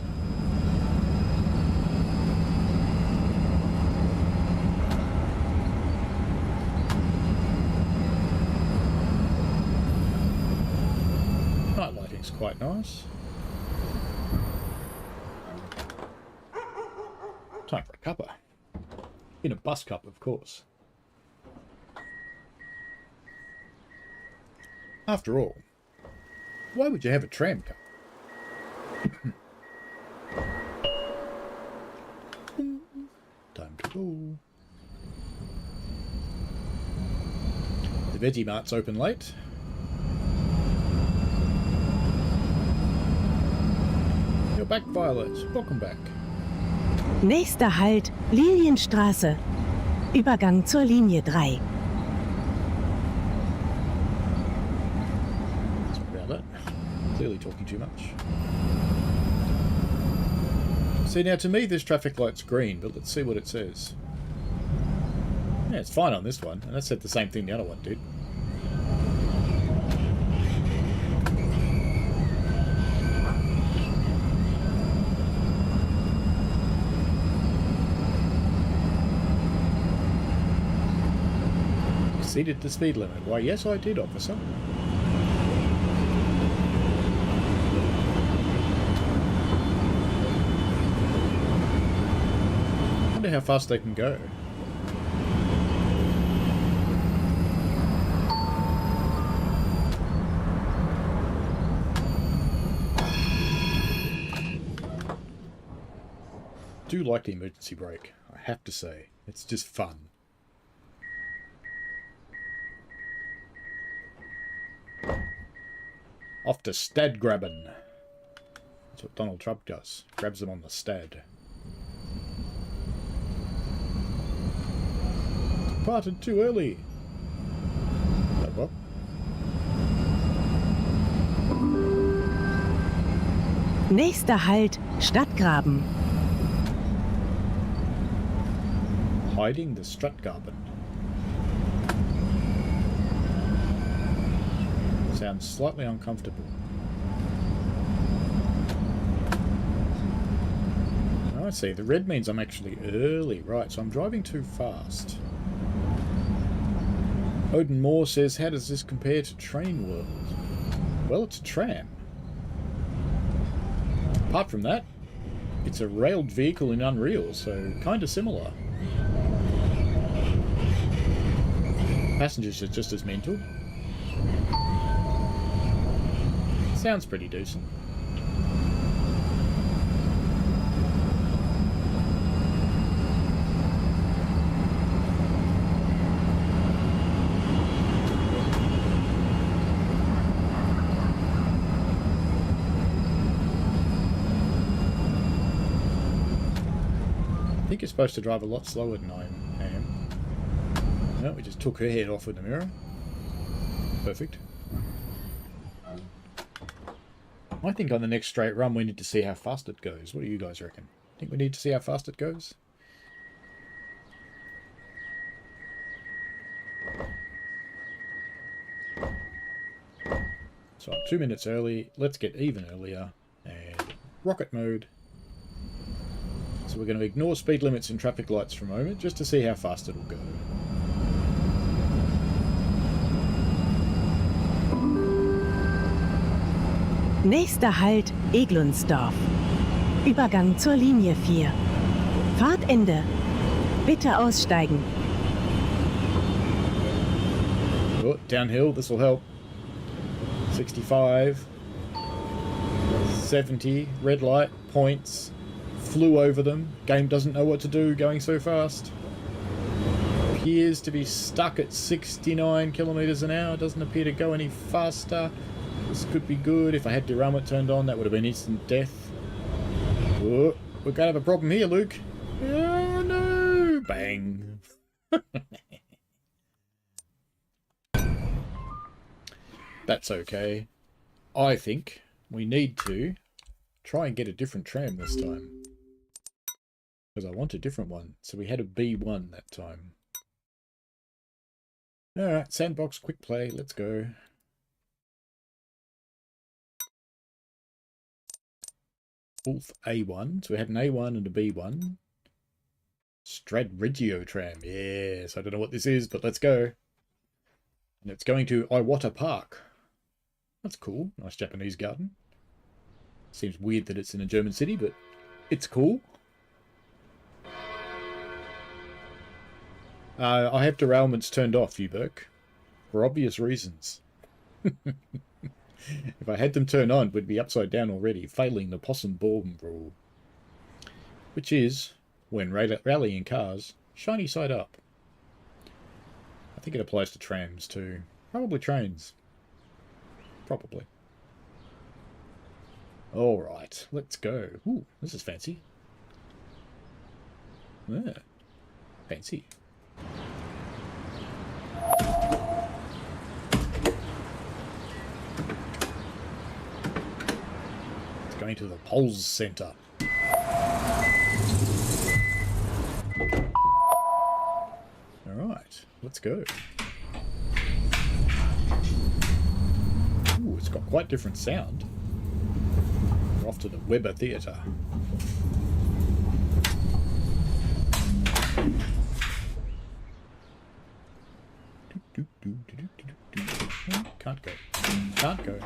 Speaker 2: Night lighting's quite nice. Time for a cuppa. In a bus cup, of course. After all, why would you have a tram cup? Time to go. The Veggie Mart's open late. You're back, Violet. Welcome back.
Speaker 3: Nächster Halt, Linienstraße. Übergang zur Linie 3.
Speaker 2: Clearly talking too much. See, now to me this traffic light's green, but let's see what it says. Yeah, it's fine on this one, and that said the same thing the other one did. Exceeded the speed limit. Why, yes I did, officer. How fast they can go. Do like the emergency brake, I have to say. It's just fun. Off to stad grabbing. That's what Donald Trump does. Grabs them on the stad. Parted too early. Oh, well.
Speaker 3: Nächster Halt, Stadtgraben.
Speaker 2: Hiding the Stadtgraben. Sounds slightly uncomfortable. Oh, I see. The red means I'm actually early. Right, so I'm driving too fast. Odin Moore says, how does this compare to Train World? Well, it's a tram. Apart from that, it's a railed vehicle in Unreal, so kind of similar. Passengers are just as mental. Sounds pretty decent. I think you're supposed to drive a lot slower than I am. No, we just took her head off with the mirror. Perfect. I think on the next straight run we need to see how fast it goes. What do you guys reckon? Think we need to see how fast it goes? So I'm 2 minutes early. Let's get even earlier. And rocket mode. So we're going to ignore speed limits and traffic lights for a moment just to see how fast it'll go.
Speaker 3: Nächster Halt Eglundsdorf. Übergang zur Linie 4. Fahrtende. Bitte aussteigen.
Speaker 2: Oh, downhill, this will help. 65. 70. Red light. Points. Flew over them. Game doesn't know what to do going so fast. Appears to be stuck at 69 kilometers an hour. Doesn't appear to go any faster. This could be good. If I had derailment turned on, that would have been instant death. Oh, we're going to have a problem here, Luke. Oh, no. Bang. That's okay. I think we need to try and get a different tram this time. Because I want a different one. So we had a B1 that time. Alright, sandbox, quick play. Let's go. Wolf A1. So we had an A1 and a B1. Stradregio tram. Yes, I don't know what this is, but let's go. And it's going to Iwata Park. That's cool. Nice Japanese garden. Seems weird that it's in a German city, but it's cool. I have derailments turned off, Uberk, for obvious reasons. If I had them turned on, we'd be upside down already, failing the possum bomb rule. Which is, when rallying cars, shiny side up. I think it applies to trams too. Probably trains. Probably. Alright, let's go. Ooh, this is fancy. Yeah, fancy. It's going to the Polls Centre. Alright, let's go. Ooh, it's got quite different sound. We're off to the Weber Theatre. Can't go. Can't go.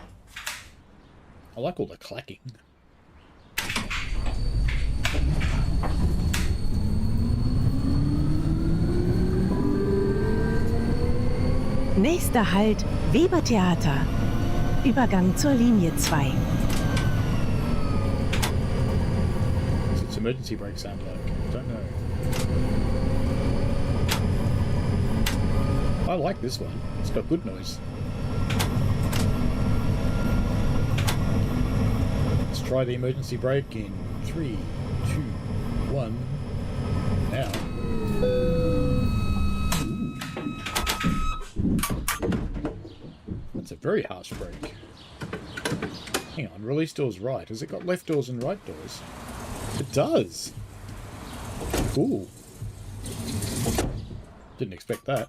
Speaker 2: I like all the clacking.
Speaker 3: Nächster Halt Weber Theater. Übergang zur Linie 2.
Speaker 2: What's its emergency brake sound like? Don't know. I like this one. It's got good noise. Let's try the emergency brake in 3, 2, 1. Now. That's a very harsh brake. Hang on, release doors right. Has it got left doors and right doors? It does. Cool. Didn't expect that.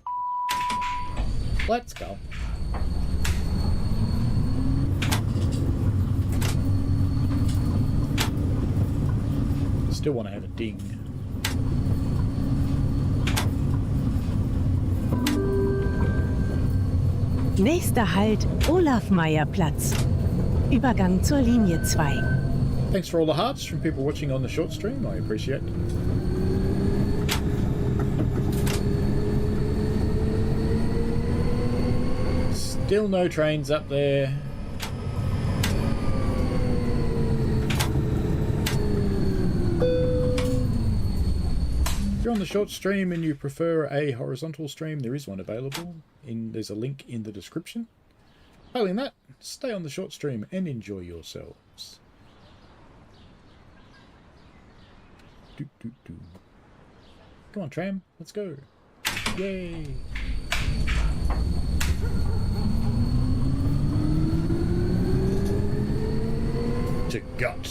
Speaker 2: Let's go. Still want to have a ding.
Speaker 3: Nächster Halt Olaf-Meyer-Platz. Übergang zur Linie 2.
Speaker 2: Thanks for all the hearts from people watching on the short stream. I appreciate it. Still no trains up there. If you're on the short stream and you prefer a horizontal stream, there is one available. There's a link in the description. Failing that, stay on the short stream and enjoy yourselves. Come on, tram. Let's go. Yay. To gut.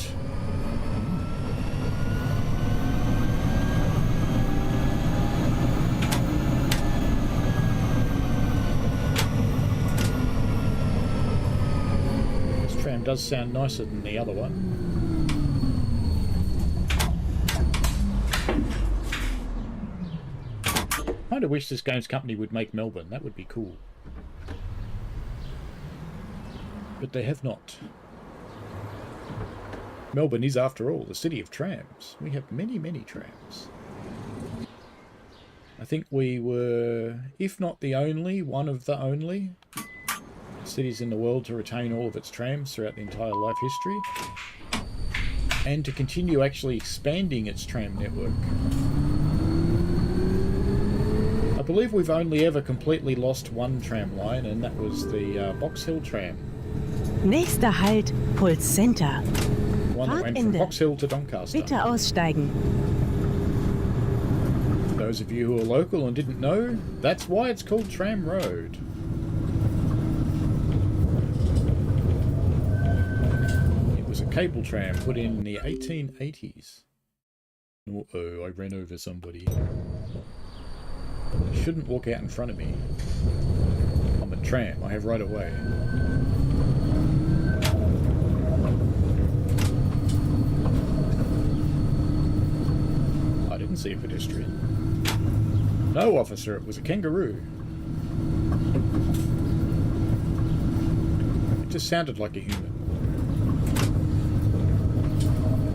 Speaker 2: This tram does sound nicer than the other one. I kind of wish this games company would make Melbourne. That would be cool. But they have not. Melbourne is, after all, the city of trams. We have many, many trams. I think we were, if not the only, one of the only cities in the world to retain all of its trams throughout the entire life history. And to continue actually expanding its tram network. I believe we've only ever completely lost one tram line, and that was the Box Hill tram.
Speaker 3: Nächster Halt, Puls Center.
Speaker 2: One that went from Box Hill to Doncaster.
Speaker 3: Bitte aussteigen.
Speaker 2: Those of you who are local and didn't know, that's why it's called Tram Road. It was a cable tram put in the 1880s. Uh-oh, I ran over somebody. You shouldn't walk out in front of me. I'm a tram. I have right of way. I didn't see a pedestrian. No, officer, it was a kangaroo. It just sounded like a human.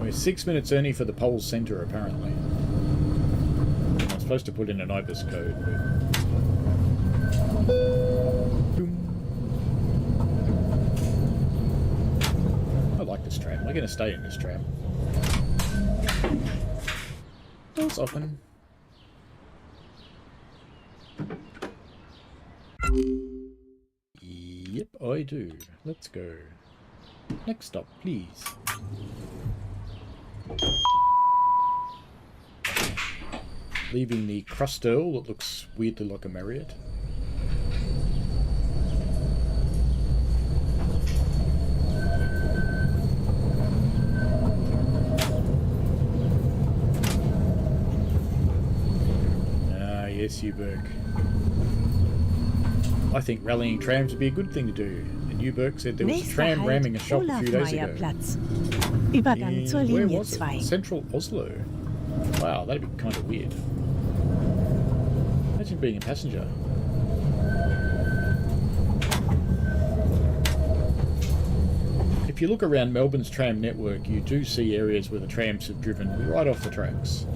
Speaker 2: We're 6 minutes early for the Pole's Centre, apparently. I'm supposed to put in an IBIS code, but... I like this tram. We're going to stay in this tram. Doors open. Yep, I do. Let's go. Next stop, please. Leaving the Crustel that looks weirdly like a Marriott. Ah, yes, Uberg. I think rallying trams would be a good thing to do. And Uberg said there was a tram ramming a shop a few days ago.
Speaker 3: Übergang zur
Speaker 2: Where
Speaker 3: Linie
Speaker 2: was it?
Speaker 3: 2.
Speaker 2: Central Oslo. Wow, that'd be kind of weird. Imagine being a passenger. If you look around Melbourne's tram network, you do see areas where the trams have driven right off the tracks.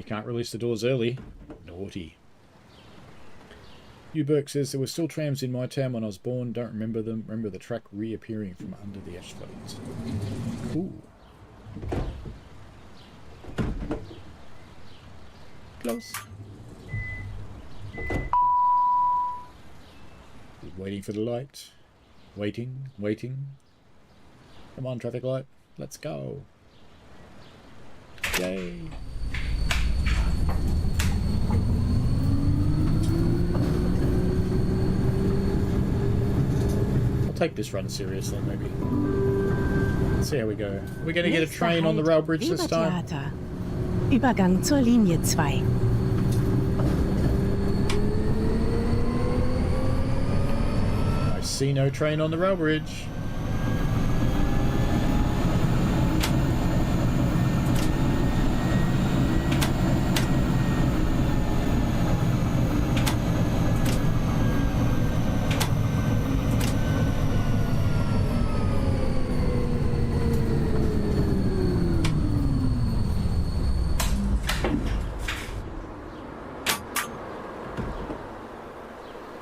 Speaker 2: Can't release the doors early. Naughty. Uberg says there were still trams in my town when I was born. Don't remember them. Remember the track reappearing from under the asphalt. Cool. Close. Waiting for the light. Waiting. Waiting. Come on, traffic light. Let's go. Yay. Take this run seriously, maybe. Let's see how we go. We're going to get a train on the rail bridge this time.
Speaker 3: Übergang zur Linie 2.
Speaker 2: I see no train on the rail bridge.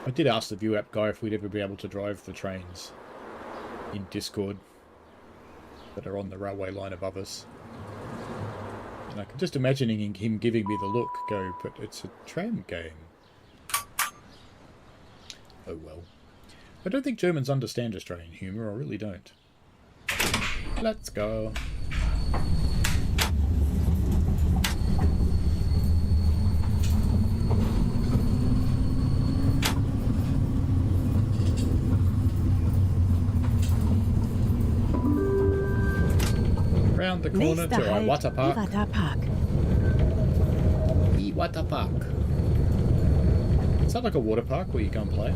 Speaker 2: I did ask the View app guy if we'd ever be able to drive the trains in Discord that are on the railway line above us. And I can just imagining him giving me the look, go, but it's a tram game. Oh well. I don't think Germans understand Australian humour, I really don't. Let's go. Round the corner to Iwata Park.
Speaker 3: Iwata Park.
Speaker 2: Iwata Park. Is that like a water park where you go and play?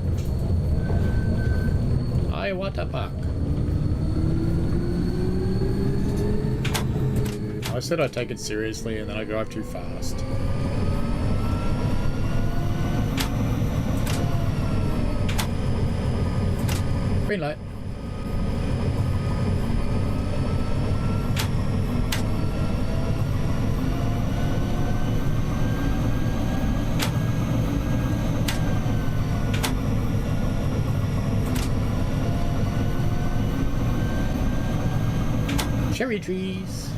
Speaker 2: Iwata Park. I said I'd take it seriously and then I drive too fast. Green light. Cherry trees.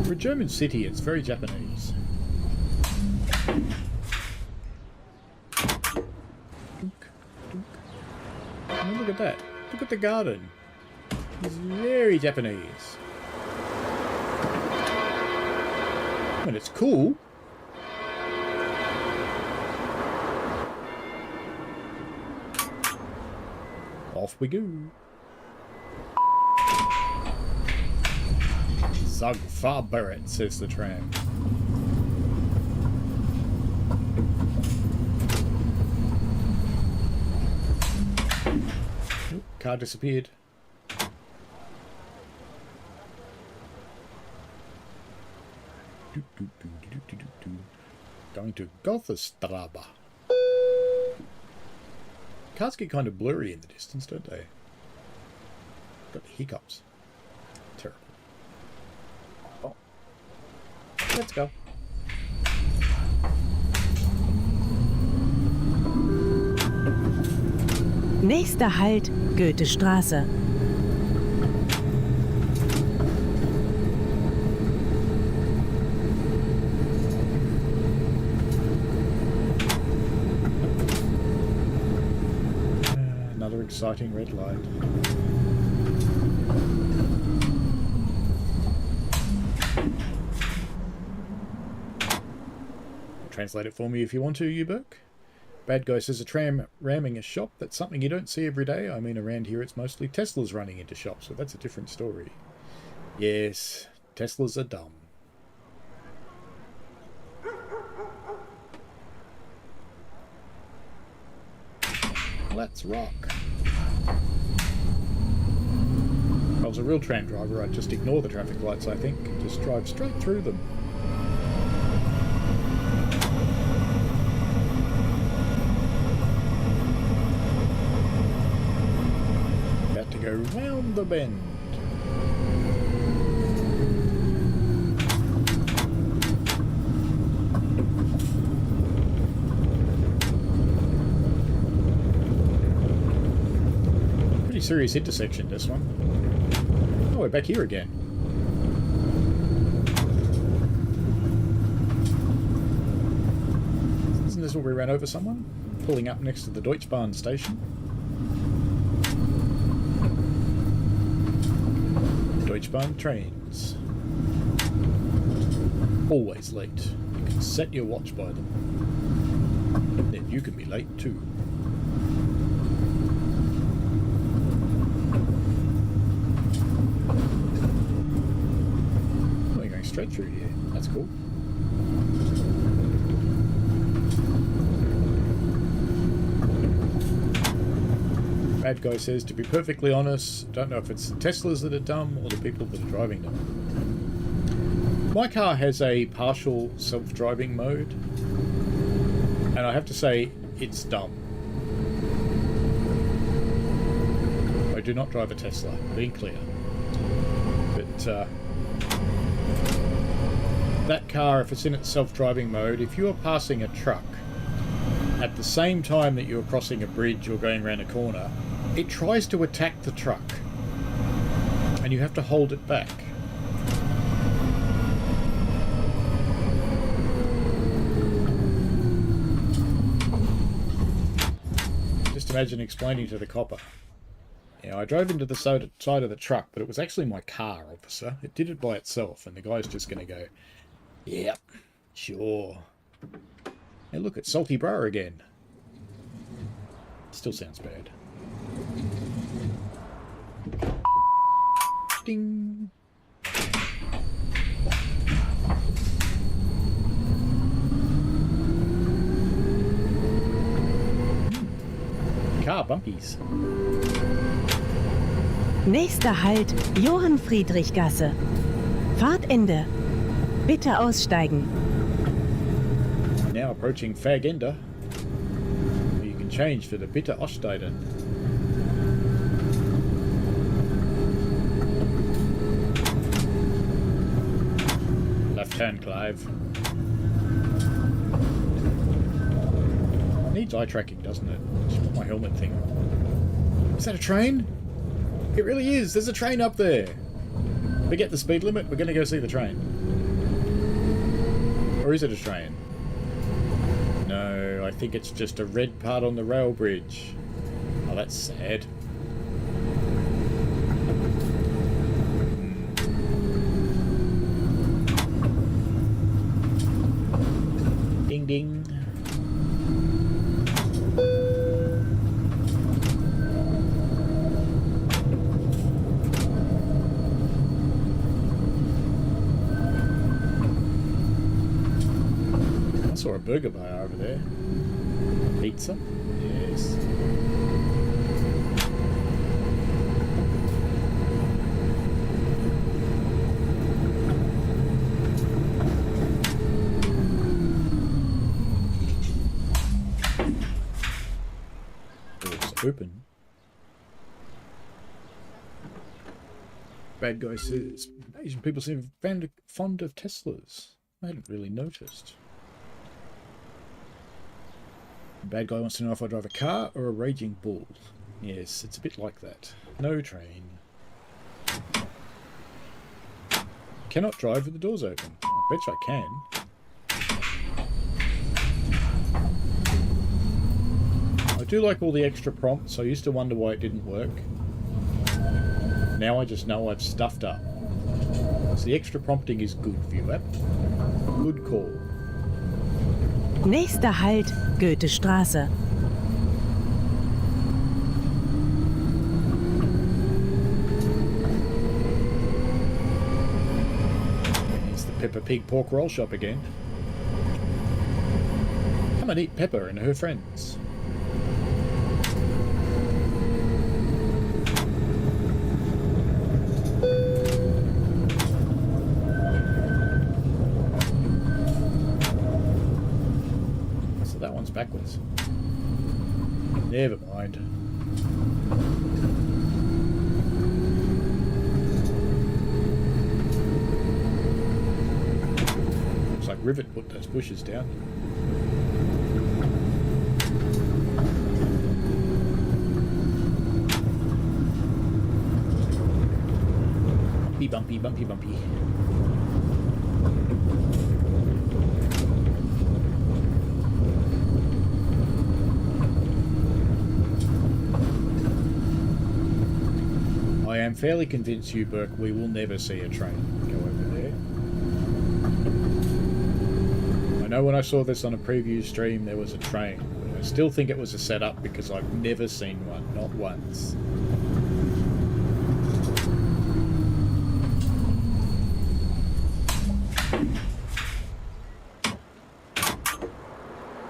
Speaker 2: For a German city, it's very Japanese. Oh, look at that. Look at the garden. It's very Japanese. And it's cool. Off we go. Zugfahrbereit, says the tram. Oop, car disappeared. Going to Gothenstrabe. Cars get kind of blurry in the distance, don't they? Got the hiccups. Terrible. Oh. Let's go.
Speaker 3: Nächster Halt, Goethestraße.
Speaker 2: Another exciting red light. Translate it for me if you want to, Uberk. Bad guy says a tram ramming a shop. That's something you don't see every day. I mean, around here it's mostly Teslas running into shops, so that's a different story. Yes, Teslas are dumb. Let's rock. If I was a real tram driver, I'd just ignore the traffic lights, I think. Just drive straight through them. About to go round the bend. Pretty serious intersection, this one. Oh, we're back here again. Isn't this where we ran over someone? Pulling up next to the Deutschbahn station. Deutschbahn trains. Always late. You can set your watch by them. Then you can be late too. Oh, you're going straight through here. That's cool. Bad guy says, to be perfectly honest, don't know if it's the Teslas that are dumb or the people that are driving them. My car has a partial self-driving mode, and I have to say, it's dumb. I do not drive a Tesla, being clear. But that car, if it's in its self-driving mode, if you are passing a truck at the same time that you're crossing a bridge or going around a corner, it tries to attack the truck. And you have to hold it back. Just imagine explaining to the copper. I drove into the side of the truck, but it was actually my car, officer. It did it by itself, and the guy's just going to go, yep, sure. Hey, look, it's Salty Bra again. Still sounds bad. Ding. Car bumpies.
Speaker 3: Nächster Halt, Johann-Friedrich-Gasse. Fahrtende. Bitte aussteigen.
Speaker 2: Now approaching Fagender. You can change for the Bitte aussteigen. Left hand, Clive. Needs eye tracking, doesn't it? Just put my helmet thing on. Is that a train? It really is. There's a train up there. Forget the speed limit. We're going to go see the train. Or is it a train? No, I think it's just a red part on the rail bridge. Oh, that's sad. Ding ding. I saw a burger bar over there. Pizza? Yes. Doors open. Bad guy says Asian people seem fond of Teslas. I hadn't really noticed. Bad guy wants to know if I drive a car or a raging bull. Yes, it's a bit like that. No train. Cannot drive with the doors open. I bet you I can. I do like all the extra prompts. I used to wonder why it didn't work. Now I just know I've stuffed up. So the extra prompting is good, viewer. Good call.
Speaker 3: Nächster Halt, Goethestraße.
Speaker 2: It's the Peppa Pig pork roll shop again. Come and eat Peppa and her friends. Backwards. Never mind. Looks like Rivet put those bushes down. Bumpy, bumpy, bumpy, bumpy. I am fairly convinced, you Burke, we will never see a train go over there. I know when I saw this on a preview stream there was a train, but I still think it was a setup because I've never seen one, not once.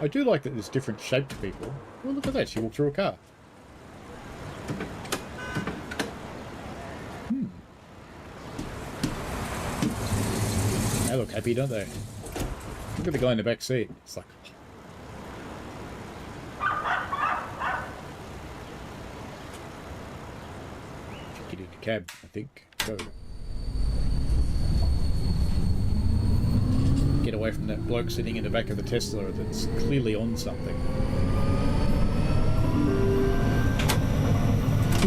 Speaker 2: I do like that there's different shaped people. Oh, look at that, she walked through a car. They look happy, don't they? Look at the guy in the back seat. It's like... Get in the cab, I think. Go. Get away away from that bloke sitting in the back of the Tesla that's clearly on something.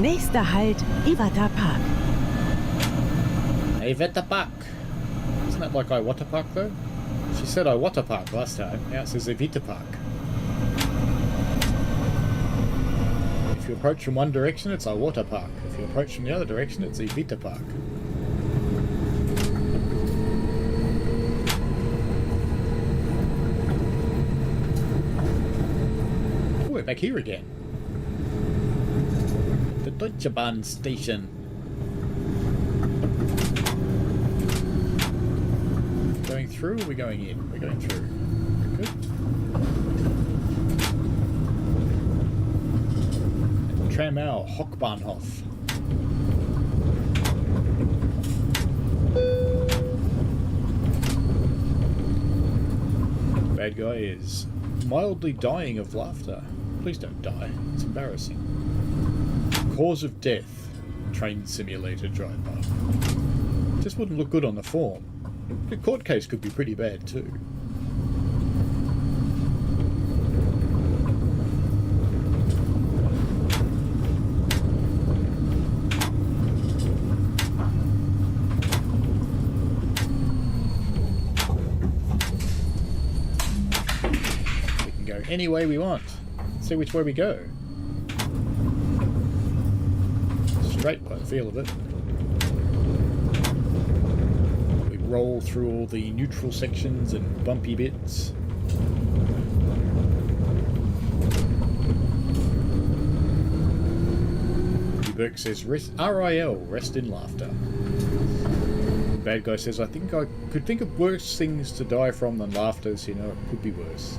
Speaker 3: Nächster Halt, Iwata Park.
Speaker 2: Iwata Park. Isn't that like Iwata Park though? She said Iwata Park last time. Now it says Iwata Park. If you approach from one direction, it's Iwata Park. If you approach from the other direction, it's Iwata Park. Oh, we're back here again. The Deutsche Bahn station. Going through or are we going in? We're going through. Good. Tram Hochbahnhof. Bad guy is mildly dying of laughter. Please don't die. It's embarrassing. Cause of death. Train simulator driver. Just wouldn't look good on the form. The court case could be pretty bad too. We can go any way we want. Let's see which way we go. Straight by the feel of it. Roll through all the neutral sections and bumpy bits. Burke says, RIL, rest in laughter. Bad guy says, I think I could think of worse things to die from than laughter, so you know it could be worse.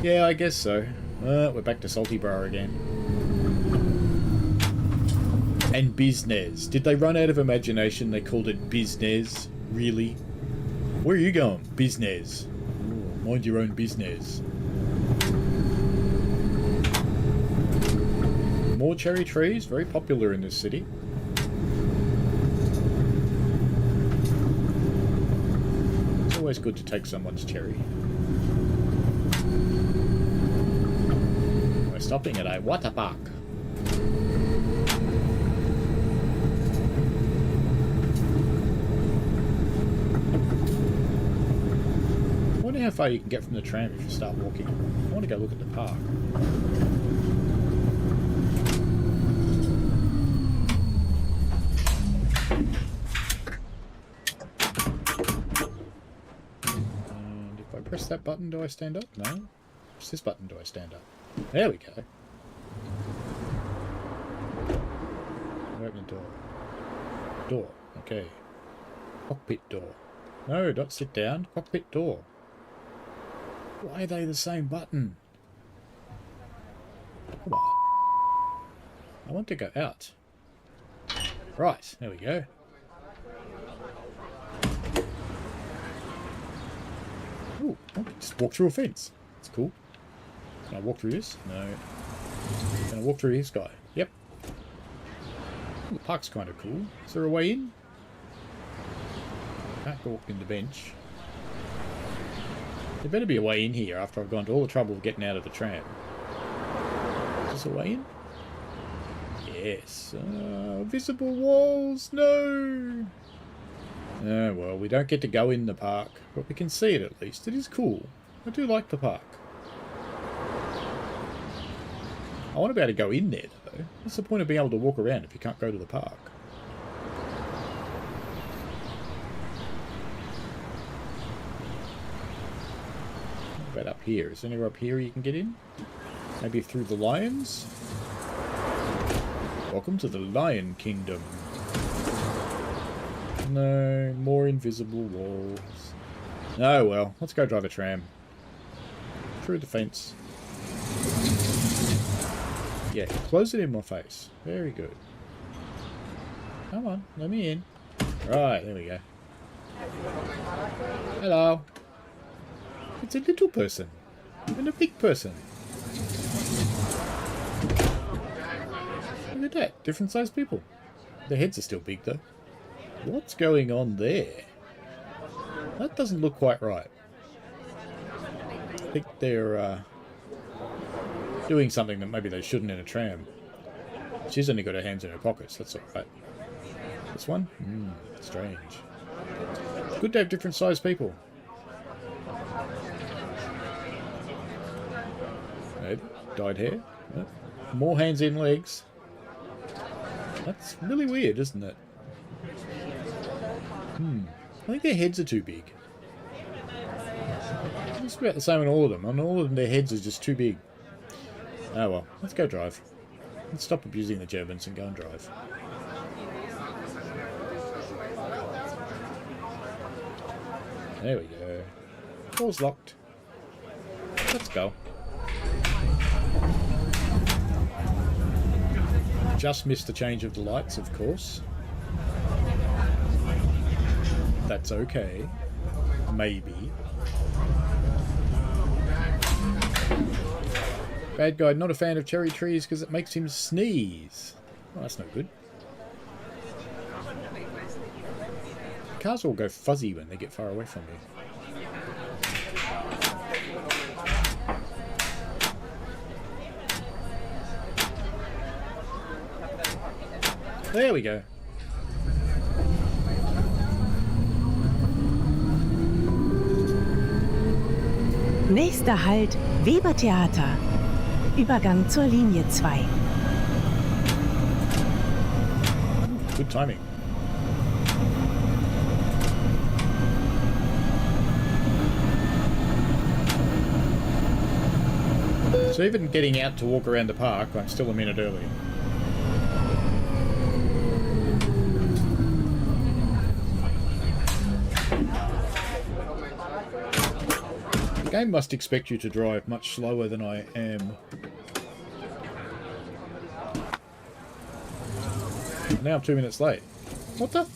Speaker 2: Yeah, I guess so. We're back to Salty Bar again. And business. Did they run out of imagination? They called it business. Really? Where are you going? Business. Ooh, mind your own business. More cherry trees, very popular in this city. It's always good to take someone's cherry. We're stopping at a water park. How far you can get from the tram if you start walking. I want to go look at the park. And if I press that button, do I stand up? No. Press this button, do I stand up? There we go. Open the door. Door. Okay. Cockpit door. No, don't sit down. Cockpit door. Why are they the same button? Come on. I want to go out. Right, there we go. Ooh, I can just walk through a fence. That's cool. Can I walk through this? No. Can I walk through this guy? Yep. Ooh, the park's kind of cool. Is there a way in? Can't walk in the bench. There better be a way in here after I've gone to all the trouble of getting out of the tram. Is there a way in? Yes. Visible walls! No! Oh, well, we don't get to go in the park, but we can see it at least. It is cool. I do like the park. I want to be able to go in there, though. What's the point of being able to walk around if you can't go to the park? What about up here? Is there anywhere up here you can get in? Maybe through the lions? Welcome to the Lion Kingdom. No, more invisible walls. Oh well, let's go drive a tram. Through the fence. Yeah, close it in my face. Very good. Come on, let me in. Right, there we go. Hello. It's a little person. And a big person. Look at that. Different sized people. Their heads are still big though. What's going on there? That doesn't look quite right. think they're doing something that maybe they shouldn't in a tram. She's only got her hands in her pockets, that's alright. This one? Strange. Good to have different sized people. Dyed hair. Yep. More hands in legs. That's really weird, isn't it? I think their heads are too big. It's about the same on all of them. On all of them, their heads are just too big. Oh well, let's go drive. Let's stop abusing the Germans and go and drive. There we go. Door's locked. Let's go. Just missed the change of the lights, of course. That's okay. Maybe. Bad guy, not a fan of cherry trees because it makes him sneeze. Oh, that's no good. Cars all go fuzzy when they get far away from you. There we go.
Speaker 3: Nächster Halt, Webertheater. Übergang zur Linie 2.
Speaker 2: Good timing. So even getting out to walk around the park, I'm still a minute early. The game must expect you to drive much slower than I am. Now I'm 2 minutes late. What the?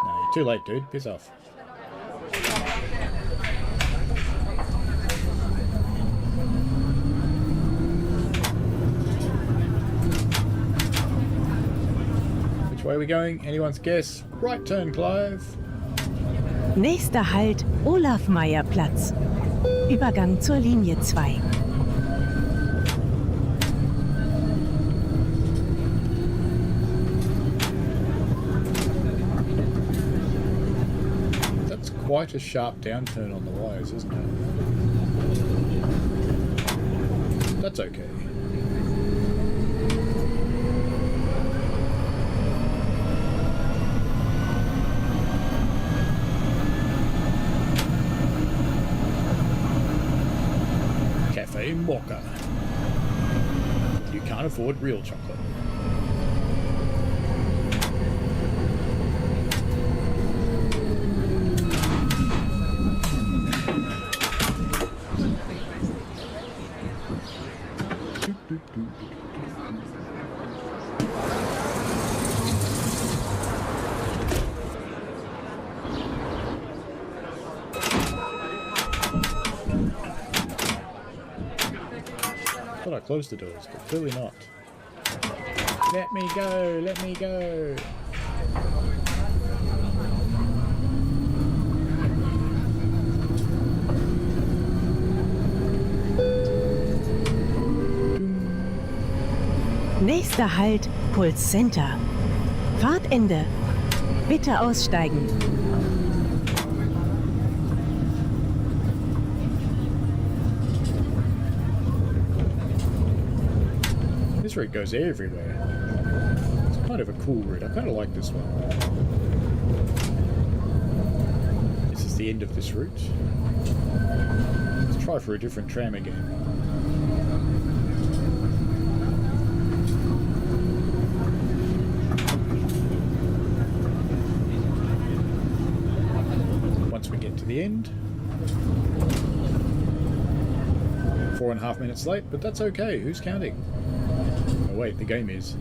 Speaker 2: No, you're too late, dude. Piss off. Which way are we going? Anyone's guess? Right turn, Clive.
Speaker 3: Nächster Halt, Olaf-Meyer-Platz. Übergang zur Linie 2.
Speaker 2: That's quite a sharp downturn on the wires, isn't it? That's okay. Cafe Mocha. You can't afford real chocolate. I thought I closed the doors, but clearly not. Let me go! Let me go!
Speaker 3: Nächster Halt, Puls Center. Fahrtende. Bitte aussteigen.
Speaker 2: This route goes everywhere. It's kind of a cool route. I kind of like this one. This is the end of this route. Let's try for a different tram again. Once we get to the end. 4.5 minutes late, but that's okay. Who's counting? Oh wait, the game is.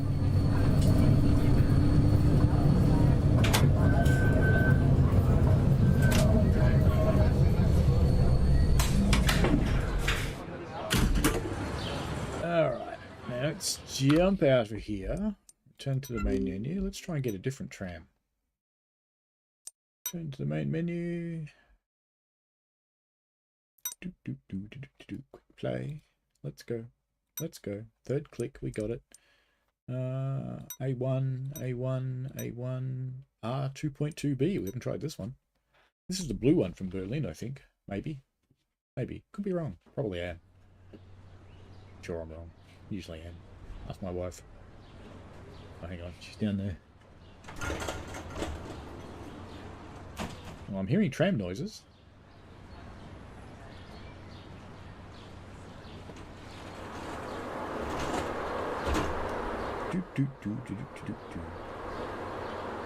Speaker 2: Alright, now let's jump out of here. Turn to the main menu. Let's try and get a different tram. Turn to the main menu. Quick play. Let's go. Let's go. Third click, we got it. A1, A1, A1, R2.2B. We haven't tried this one. This is the blue one from Berlin, I think. Maybe. Maybe. Could be wrong. Probably am. Sure I'm wrong. Usually am. Ask my wife. Oh, hang on. She's down there. Well, I'm hearing tram noises.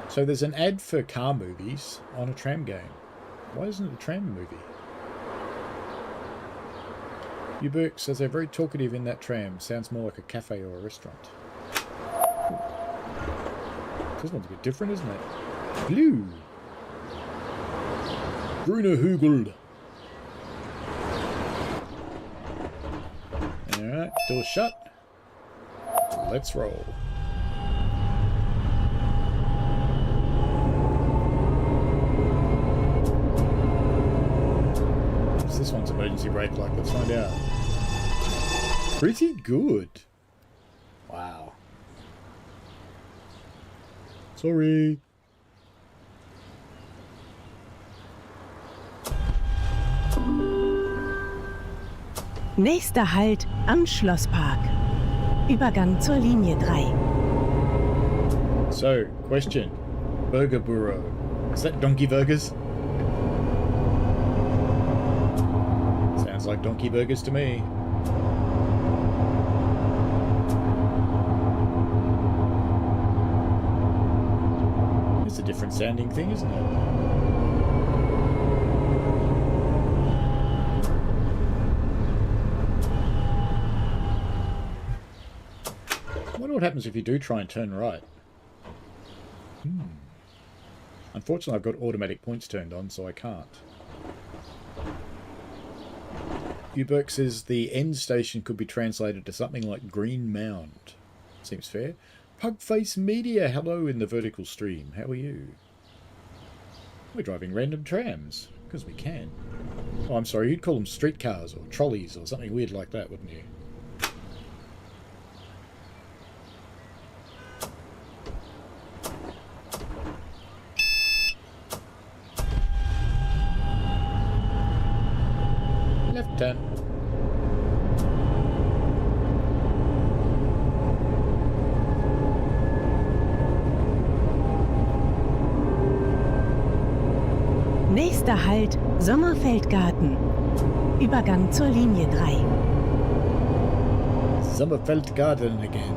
Speaker 2: So there's an ad for car movies on a tram game. Why isn't it a tram movie? Uberk says they're very talkative in that tram. Sounds more like a cafe or a restaurant. This one's a bit different, isn't it? Blue. Grüne Hügel. Alright, door shut. Let's roll. What's this one's emergency brake like? Let's find out. Pretty good. Wow. Sorry.
Speaker 3: Nächster Halt am Schlosspark. Übergang zur Linie 3.
Speaker 2: So, question. Burger Bureau. Is that Donkey Burgers? Sounds like Donkey Burgers to me. It's a different sounding thing, isn't it? I wonder what happens if you do try and turn right. Unfortunately, I've got automatic points turned on, so I can't. Uberk says the end station could be translated to something like Green Mound. Seems fair. Pugface Media, hello in the vertical stream. How are you? We're driving random trams, because we can. Oh, I'm sorry, you'd call them streetcars or trolleys or something weird like that, wouldn't you? Left turn.
Speaker 3: Nächster Halt Sommerfeldgarten. Übergang zur Linie 3.
Speaker 2: Sommerfeldgarten again.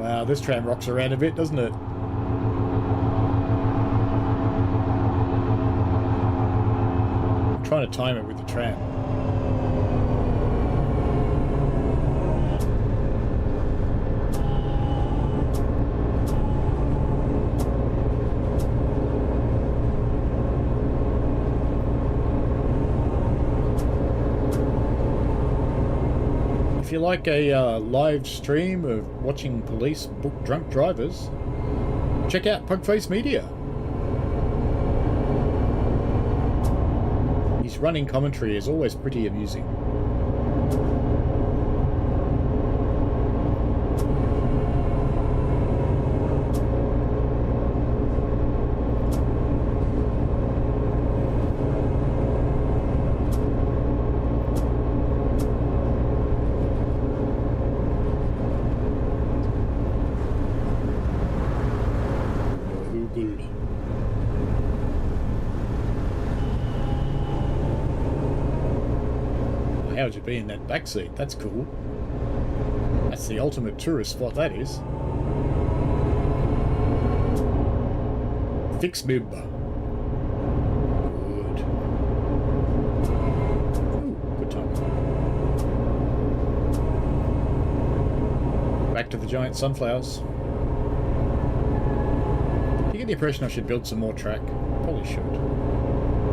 Speaker 2: Wow, this tram rocks around a bit, doesn't it? I'm trying to time it with the tram. If you like a live stream of watching police book drunk drivers, check out Pugface Media. His running commentary is always pretty amusing. How'd you be in that back seat? That's cool. That's the ultimate tourist spot, that is. Fix bib. Good. Ooh, good time. Back to the giant sunflowers. Do you get the impression I should build some more track? Probably should.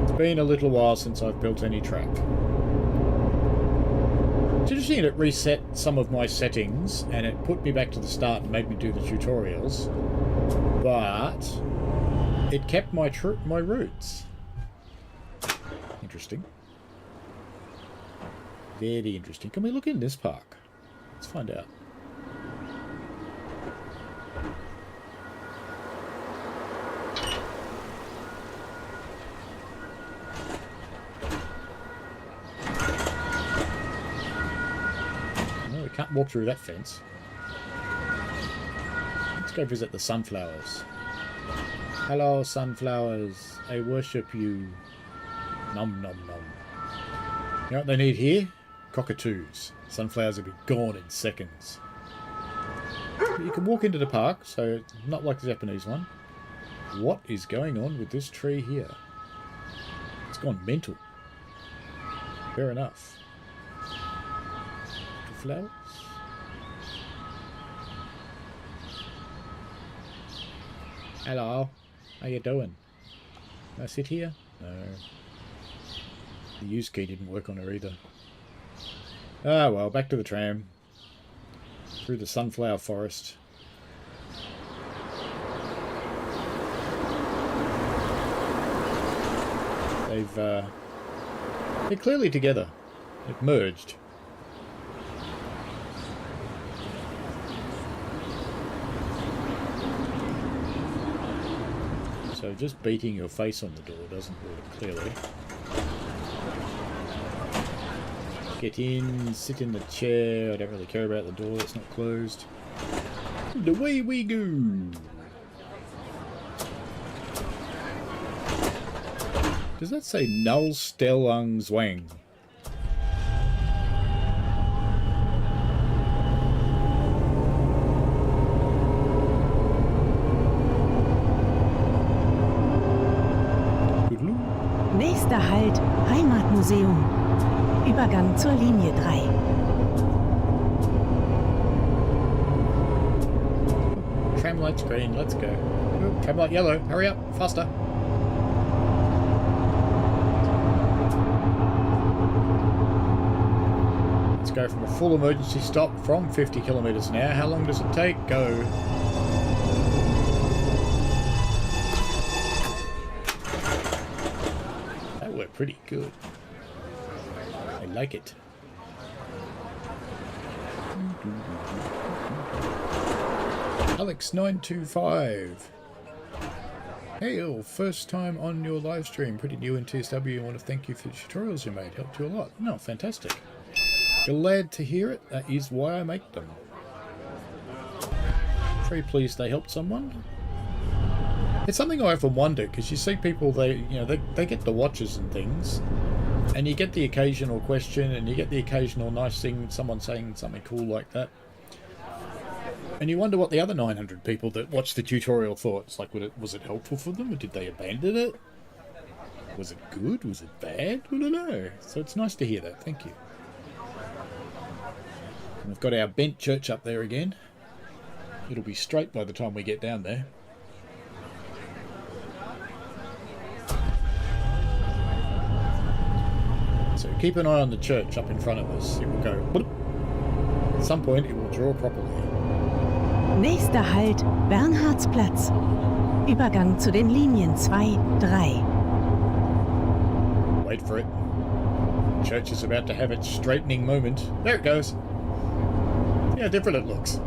Speaker 2: It's been a little while since I've built any track. It's interesting, it reset some of my settings and it put me back to the start and made me do the tutorials, but it kept my roots. Interesting. Very interesting. Can we look in this park? Let's find out. No, we can't walk through that fence. Let's go visit the sunflowers. Hello, sunflowers. I worship you. Nom nom nom. You know what they need here? Cockatoos. Sunflowers will be gone in seconds. But you can walk into the park, so not like the Japanese one. What is going on with this tree here? It's gone mental. Fair enough. The flowers. Hello. How you doing? Can I sit here? No. The use key didn't work on her either. Ah well, back to the tram. Through the sunflower forest. They're clearly together. They've merged. So just beating your face on the door doesn't work, clearly. Get in, sit in the chair. I don't really care about the door, it's not closed. And away we go! Does that say Null Stellung Zwang?
Speaker 3: Nächster Halt, Heimatmuseum. Übergang zur Linie 3.
Speaker 2: Tram light's green, let's go. Oh, tram light yellow, hurry up, faster. Let's go from a full emergency stop from 50 kilometers an hour. How long does it take? Go. That worked pretty good. I like it. Alex925. Hey, first time on your live stream. Pretty new in TSW. I want to thank you for the tutorials you made. Helped you a lot. No, fantastic. Glad to hear it. That is why I make them. Very pleased they helped someone. It's something I often wonder, because you see people, they get the watches and things, and you get the occasional question, and you get the occasional nice thing, someone saying something cool like that. And you wonder what the other 900 people that watched the tutorial thought. It's like, was it helpful for them, or did they abandon it? Was it good? Was it bad? I don't know. So it's nice to hear that. Thank you. And we've got our bent church up there again. It'll be straight by the time we get down there. So keep an eye on the church up in front of us. It will go bloop. At some point it will draw properly.
Speaker 3: Nächster Halt, Bernhardsplatz. Übergang zu den Linien 2, 3.
Speaker 2: Wait for it. The church is about to have its straightening moment. There it goes. See how different it looks.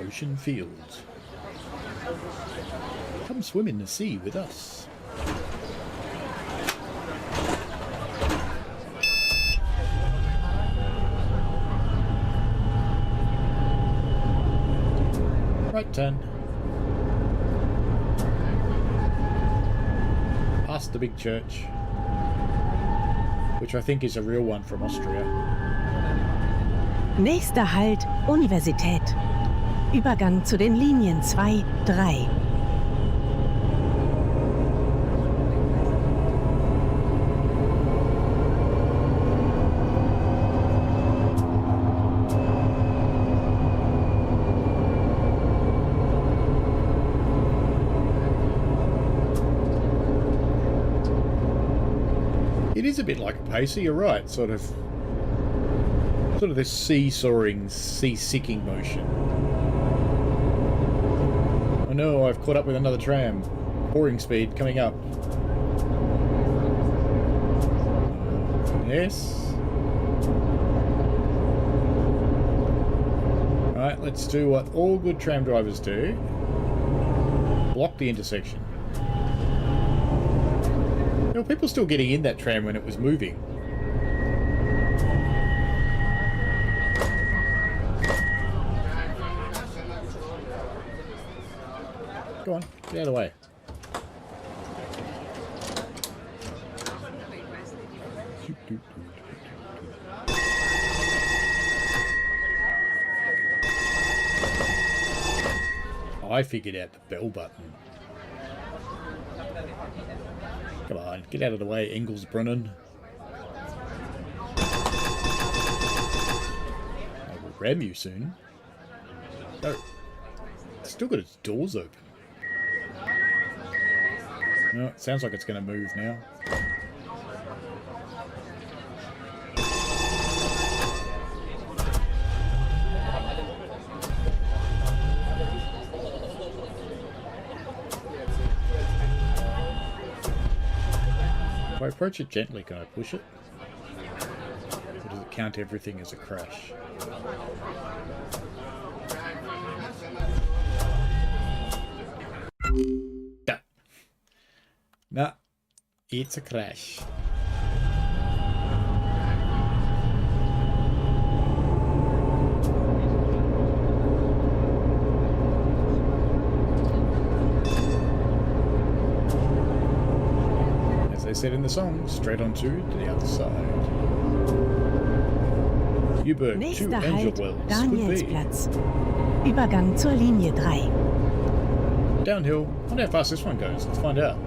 Speaker 2: Ocean fields. Come swim in the sea with us. Right turn. Past the big church, which I think is a real one from Austria.
Speaker 3: Nächster Halt, Universität. Übergang zu den Linien 2, 3.
Speaker 2: is a bit like a pacer, you're right. Sort of this seesawing, sea-sicking motion. Oh no, I've caught up with another tram. Pouring speed coming up. Yes. Alright, let's do what all good tram drivers do. Block the intersection. There were people still getting in that tram when it was moving. Go on, get out of the way. I figured out the bell button. Come on, get out of the way, Engelsbrunnen. I will ram you soon. No. It's still got its doors open. No, it sounds like it's going to move now. If I approach it gently, can I push it? Or does it count everything as a crash? Nah, it's a crash. As they said in the song, straight on to the other side. Uberg to
Speaker 3: Nächster Halt,
Speaker 2: Angelwells
Speaker 3: Danielsplatz. Übergang zur Linie 3.
Speaker 2: Downhill. I wonder how fast this one goes. Let's find out.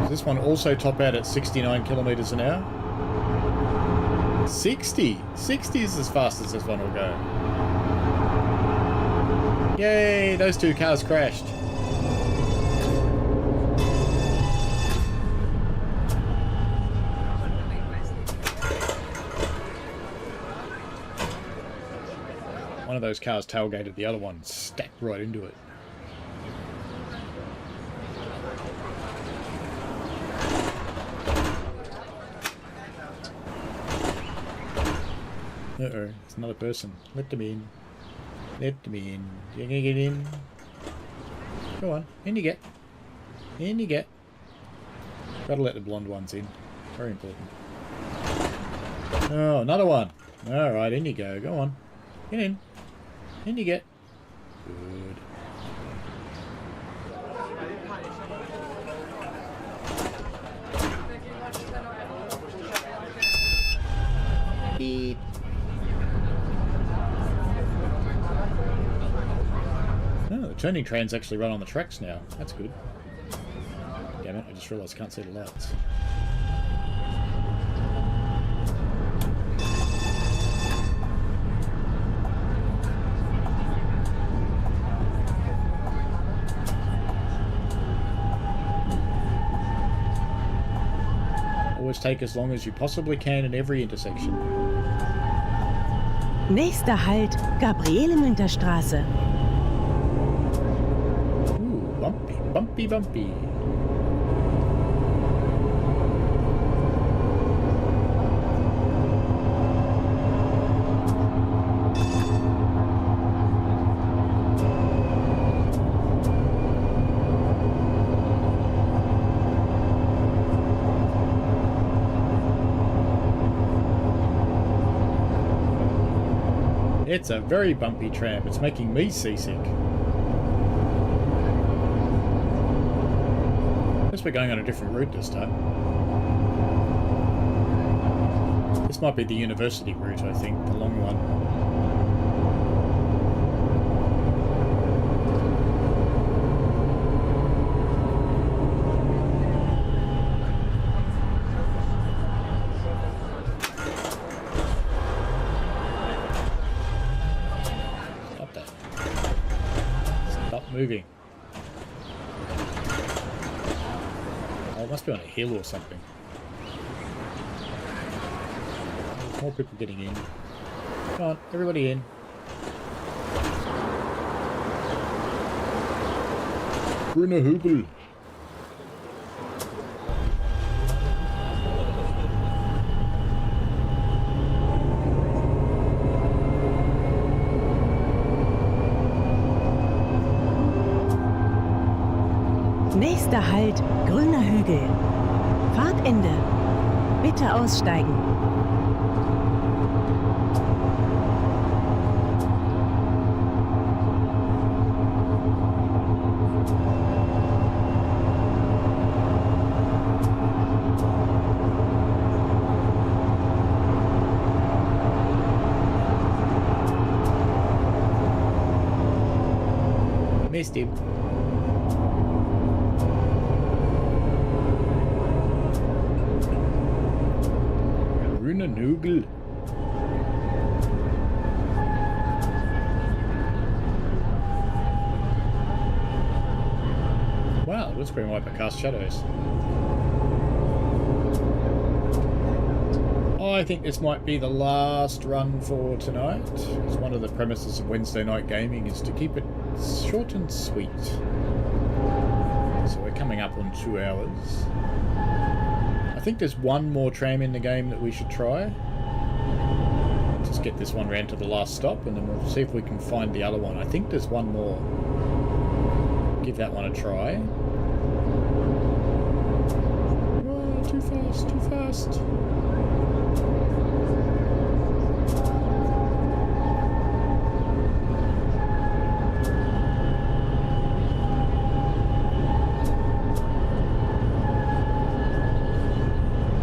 Speaker 2: Does this one also top out at 69 kilometers an hour? 60! 60 is as fast as this one will go. Yay! Those two cars crashed. One of those cars tailgated the other one, stacked right into it. Uh-oh, it's another person. Let them in. Let them in. You're gonna get in. Go on, in you get. In you get. Gotta let the blonde ones in. Very important. Oh, another one. Alright, in you go. Go on. Get in. In you get. Good. Beep. Oh, the turning trains actually run on the tracks now. That's good. Damn it, I just realised I can't see the lights. Always take as long as you possibly can in every intersection.
Speaker 3: Nächster Halt, Gabriele-Münter Straße.
Speaker 2: Ooh, bumpy, bumpy, bumpy. It's a very bumpy tram. It's making me seasick. Guess we're going on a different route this time. This might be the university route, I think, the long one. Moving. be on a hill or something. More people getting in. Come on, everybody in. Grüne Hügel.
Speaker 3: Nächster Halt, grüner Hügel. Fahrtende. Bitte aussteigen.
Speaker 2: Missed him. Grüne Hügel. Wow, looks pretty like the cast shadows. I think this might be the last run for tonight. Because one of the premises of Wednesday night gaming is to keep it short and sweet. So we're coming up on 2 hours. I think there's one more tram in the game that we should try. Just get this one round to the last stop and then we'll see if we can find the other one. I think there's one more. Give that one a try. Oh, too fast, too fast.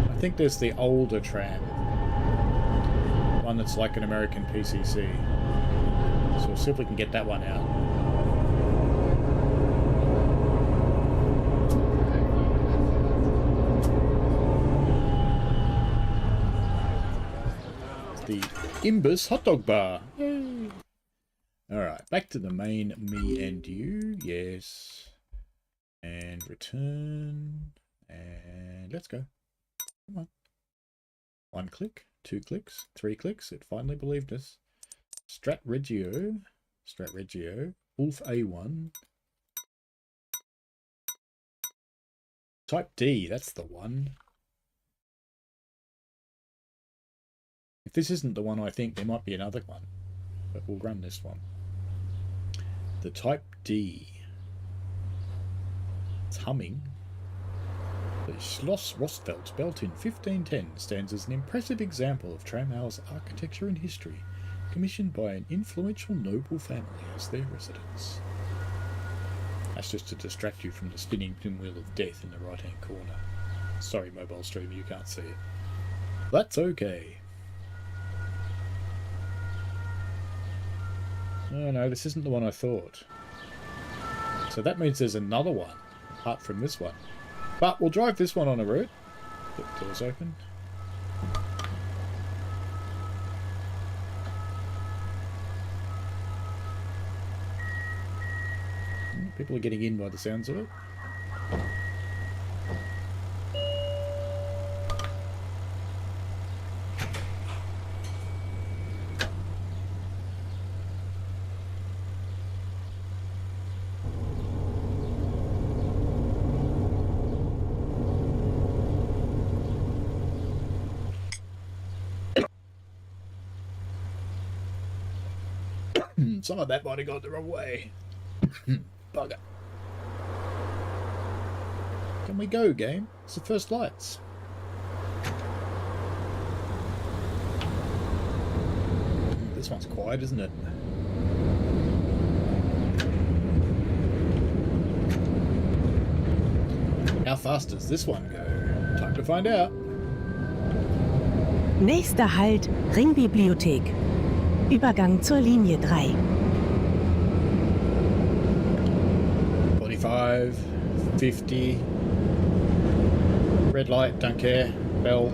Speaker 2: I think there's the older tram. One that's like an American PCC. So we'll see if we can get that one out. It's the Imbus hot dog bar. Yay! Alright, back to the main me and you. Yes. And return. And let's go. Come on. 1 click, 2 clicks, 3 clicks. It finally believed us. Strat Regio, Wolf A1. Type D, that's the one. If this isn't the one I think, there might be another one. But we'll run this one. The Type D. It's humming. The Schloss Rostfeld, built in 1510, stands as an impressive example of Tramauer's architecture and history, commissioned by an influential noble family as their residence. That's just to distract you from the spinning pinwheel of death in the right-hand corner. Sorry, mobile streamer, you can't see it. That's okay. Oh no, this isn't the one I thought. So that means there's another one, apart from this one. But we'll drive this one on a route. Put the doors open. People are getting in by the sounds of it. Some of that might have gone the wrong way. Bugger. Can we go, game? It's the first lights. This one's quiet, isn't it? How fast does this one go? Time to find out.
Speaker 3: Nächster Halt, Ringbibliothek. Übergang zur Linie 3.
Speaker 2: 45, 50. Red light, don't care. Bell.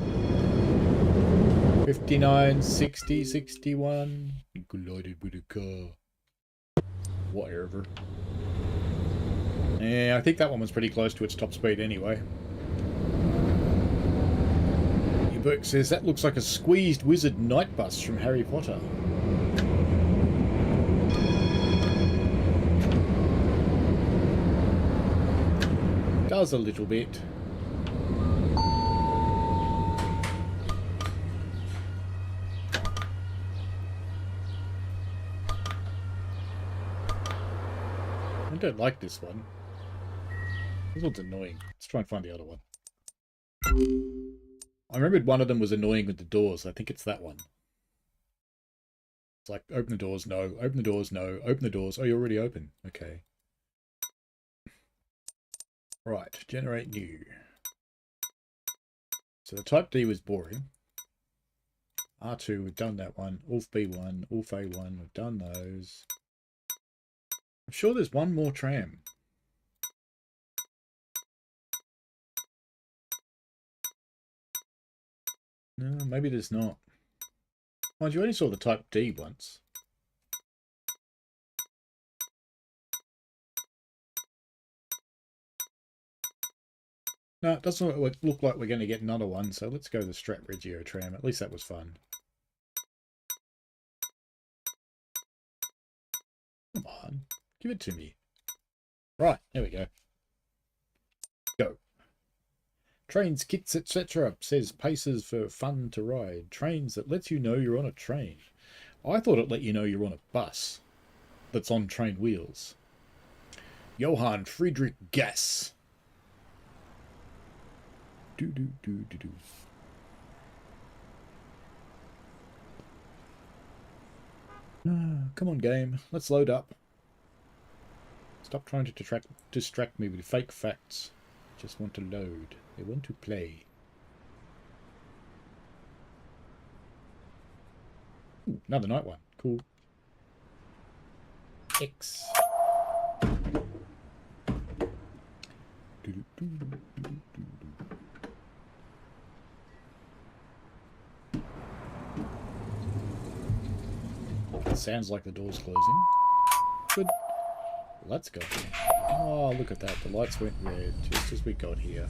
Speaker 2: 59, 60, 61. Collided with a car. Whatever. Yeah, I think that one was pretty close to its top speed anyway. Burke says, that looks like a squeezed wizard night bus from Harry Potter. Does a little bit. I don't like this one. This one's annoying. Let's try and find the other one. I remembered one of them was annoying with the doors. I think it's that one. It's like, open the doors, no. Open the doors, no. Open the doors. Oh, you're already open. Okay. Right, generate new. So the type D was boring. R2, we've done that one. Ulf B1, Ulf A1, we've done those. I'm sure there's one more tram. No, maybe there's not. Mind you, only saw the type D once. No, it doesn't look like we're going to get another one, so let's go the Strat Regio tram. At least that was fun. Come on, give it to me. Right, there we go. Go. Trains, kits, etc. Says paces for fun to ride. Trains that lets you know you're on a train. I thought it let you know you're on a bus that's on train wheels. Johann Friedrich Gass. Do. Come on, game. Let's load up. Stop trying to distract me with fake facts. Just want to load. They want to play. Ooh, another night one. Cool. X. It sounds like the door's closing. Good. Let's go. Oh, look at that. The lights went red just as we got here.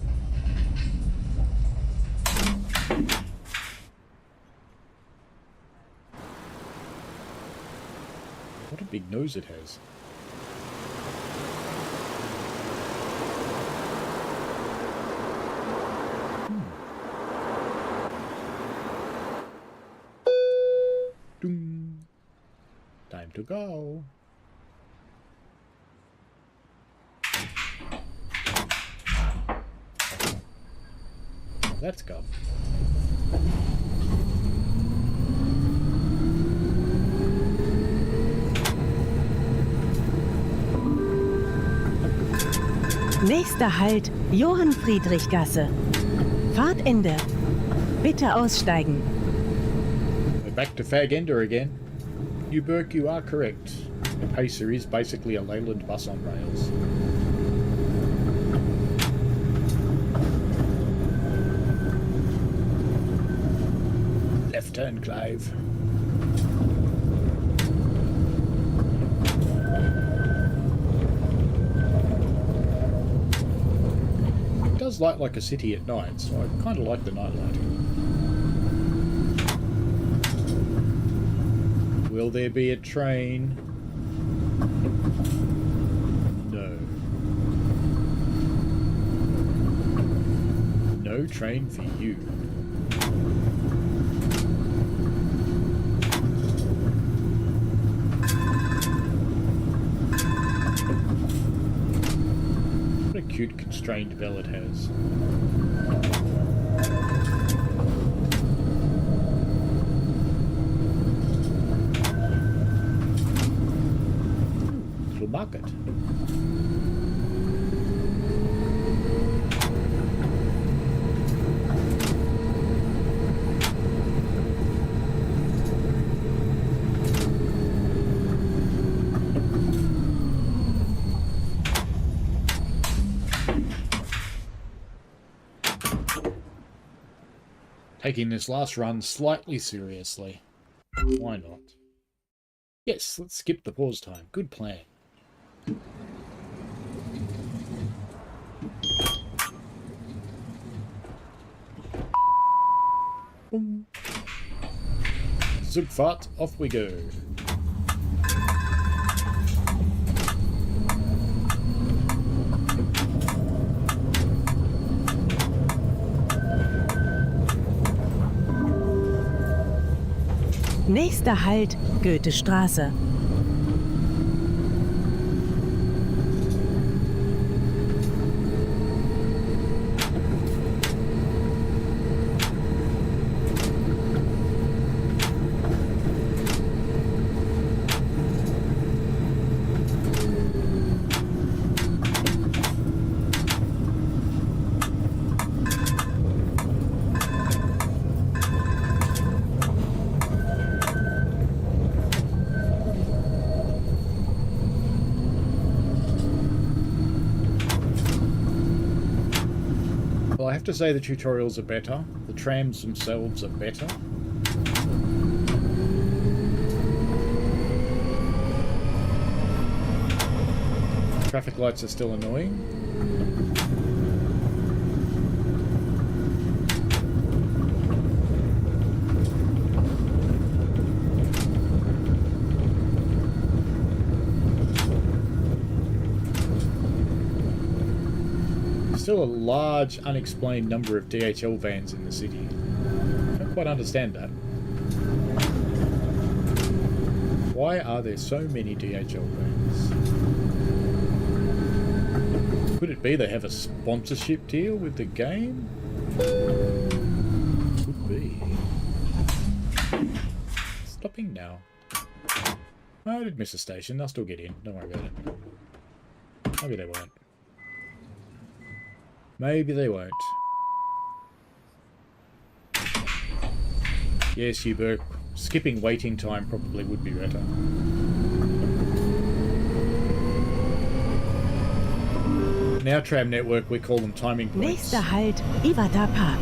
Speaker 2: What a big nose it has. Doom. Time to go. Let's go.
Speaker 3: Nächster Halt, Johann-Friedrich-Gasse. Fahrtende. Bitte aussteigen.
Speaker 2: We're back to Fagender again. You Burke, you are correct. The Pacer is basically a Leyland bus on rails. Left turn, Clive. It does light like a city at night, so I kind of like the night lighting. Will there be a train? No. No train for you. What a cute constrained bell it has. Market. Taking this last run slightly seriously. Why not? Yes, let's skip the pause time. Good plan. Boom. Zugfahrt, off we go.
Speaker 3: Nächster Halt, Goethestraße.
Speaker 2: Well, I have to say the tutorials are better. The trams themselves are better. Traffic lights are still annoying. Still a large unexplained number of DHL vans in the city. I don't quite understand that. Why are there so many DHL vans? Could it be they have a sponsorship deal with the game? Could be. Stopping now. Oh, I did miss a station. I'll still get in. Don't worry about it. Maybe they won't. Maybe they won't. Yes, you Burke. Skipping waiting time probably would be better. In our tram network, we call them timing points.
Speaker 3: Nächster Halt, Iwata Park.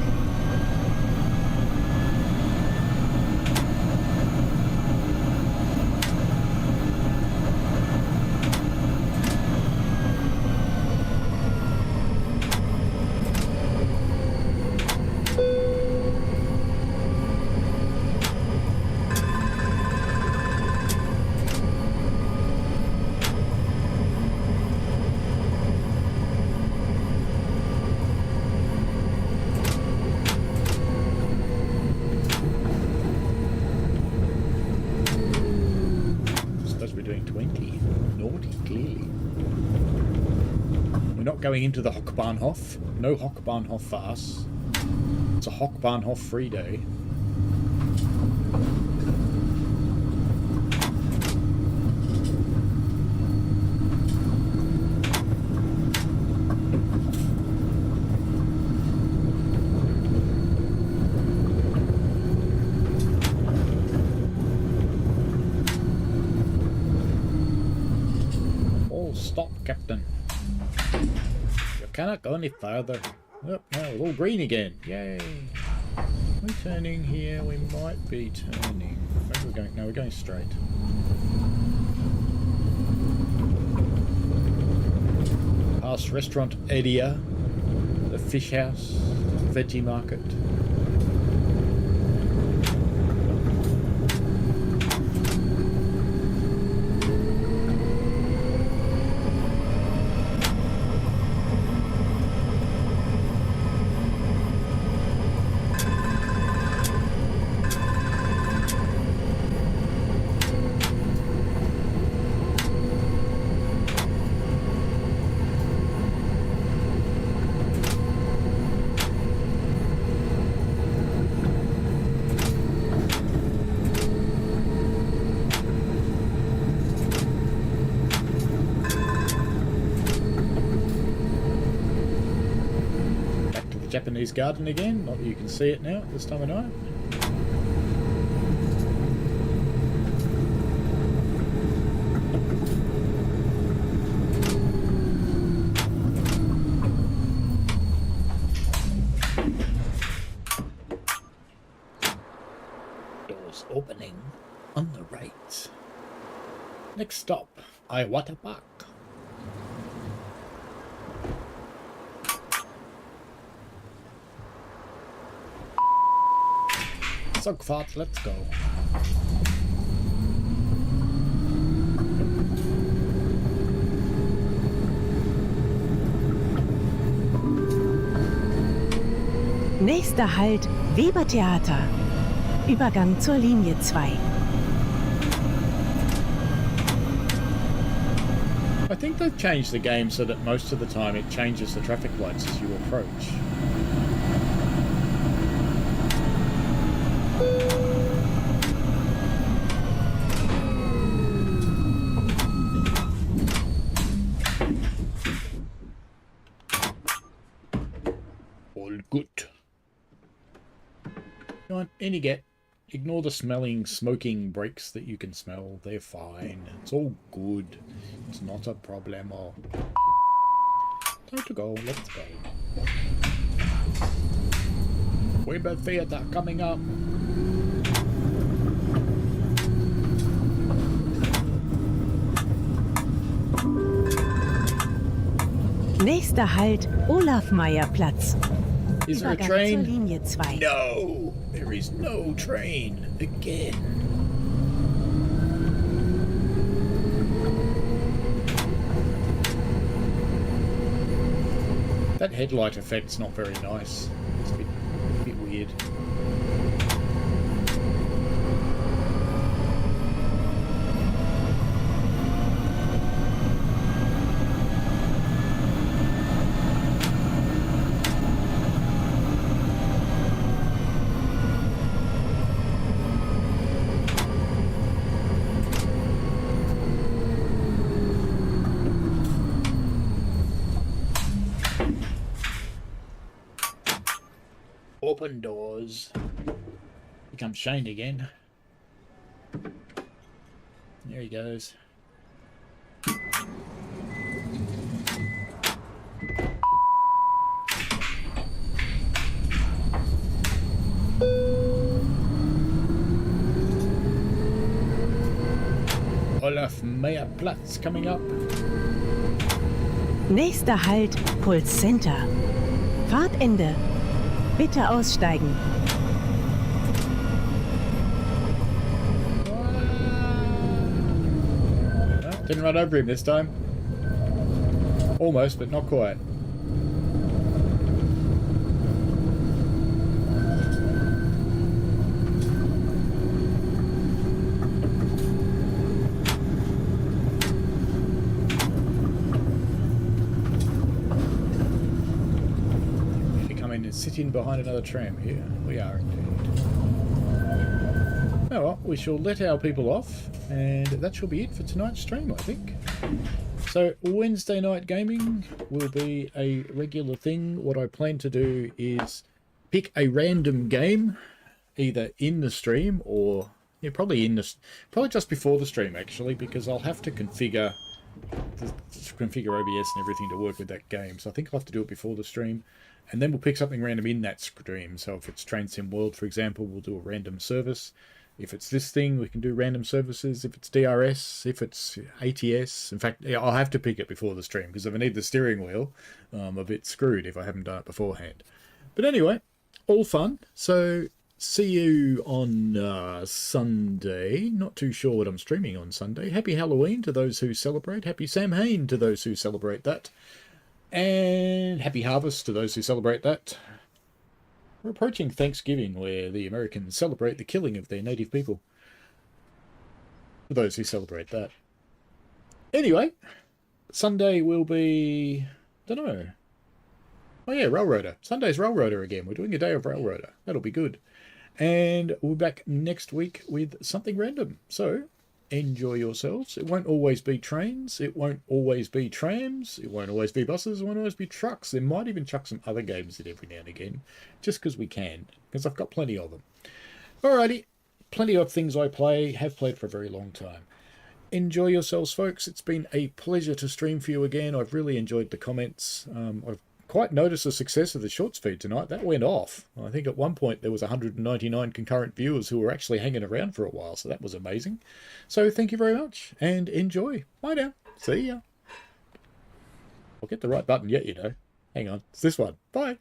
Speaker 2: Going into the Hochbahnhof. No Hochbahnhof for us. It's a Hochbahnhof free day. Oh, stop, Captain. Cannot go any further. Oh, now it's all green again. Yay. We're turning here. We might be turning. Maybe we're going. No, we're going straight. Past restaurant area, the fish house, veggie market. Japanese garden again. Not that you can see it now at this time of night. Doors opening on the right. Next stop, Iwata Park. Zugfahrt, let's go.
Speaker 3: Nächster Halt, Webertheater. Übergang zur Linie 2.
Speaker 2: I think they've changed the game so that most of the time it changes the traffic lights as you approach. All good. Come on, in you get. Ignore the smelling, smoking brakes that you can smell. They're fine. It's all good. It's not a problemo. Time to go. Let's go. Weber Theatre coming up.
Speaker 3: Nächster Halt, Olaf-Meyer-Platz.
Speaker 2: Is there a
Speaker 3: Übergang zur
Speaker 2: train?
Speaker 3: Linie 2.
Speaker 2: No! There is no train. Again. That headlight effect's not very nice. It's a bit weird. Open doors. Here comes Shane again. There he goes. Olaf Meyer Platz coming up.
Speaker 3: Nächster Halt, Puls Center. Fahrtende. Bitte aussteigen.
Speaker 2: Didn't run over him this time. Almost, but not quite. Sitting behind another tram here. We are indeed. Oh well, we shall let our people off, and that shall be it for tonight's stream, I think. So Wednesday night gaming will be a regular thing. What I plan to do is pick a random game, either in the stream or probably just before the stream actually, because I'll have to configure OBS and everything to work with that game. So I think I'll have to do it before the stream. And then we'll pick something random in that stream. So if it's Train Sim World, for example, we'll do a random service. If it's this thing, we can do random services. If it's DRS, if it's ATS. In fact, I'll have to pick it before the stream, because if I need the steering wheel, I'm a bit screwed if I haven't done it beforehand. But anyway, all fun. So see you on Sunday. Not too sure what I'm streaming on Sunday. Happy Halloween to those who celebrate. Happy Samhain to those who celebrate that. And happy harvest to those who celebrate that. We're approaching Thanksgiving, where the Americans celebrate the killing of their native people. For those who celebrate that. Anyway, Sunday will be... don't know. Oh yeah, Railroader. Sunday's Railroader again. We're doing a day of Railroader. That'll be good. And we'll be back next week with something random. So... enjoy yourselves. It won't always be trains. It won't always be trams. It won't always be buses. It won't always be trucks. There might even chuck some other games in every now and again, just because we can, because I've got plenty of them. Alrighty, plenty of things I have played for a very long time. Enjoy yourselves, folks. It's been a pleasure to stream for you again. I've really enjoyed the comments. I've quite noticed the success of the shorts feed tonight. That went off. I think at one point there was 199 concurrent viewers who were actually hanging around for a while, so that was amazing. So thank you very much, and enjoy. Bye now. See ya. I'll get the right button yet, you know. Hang on. It's this one. Bye.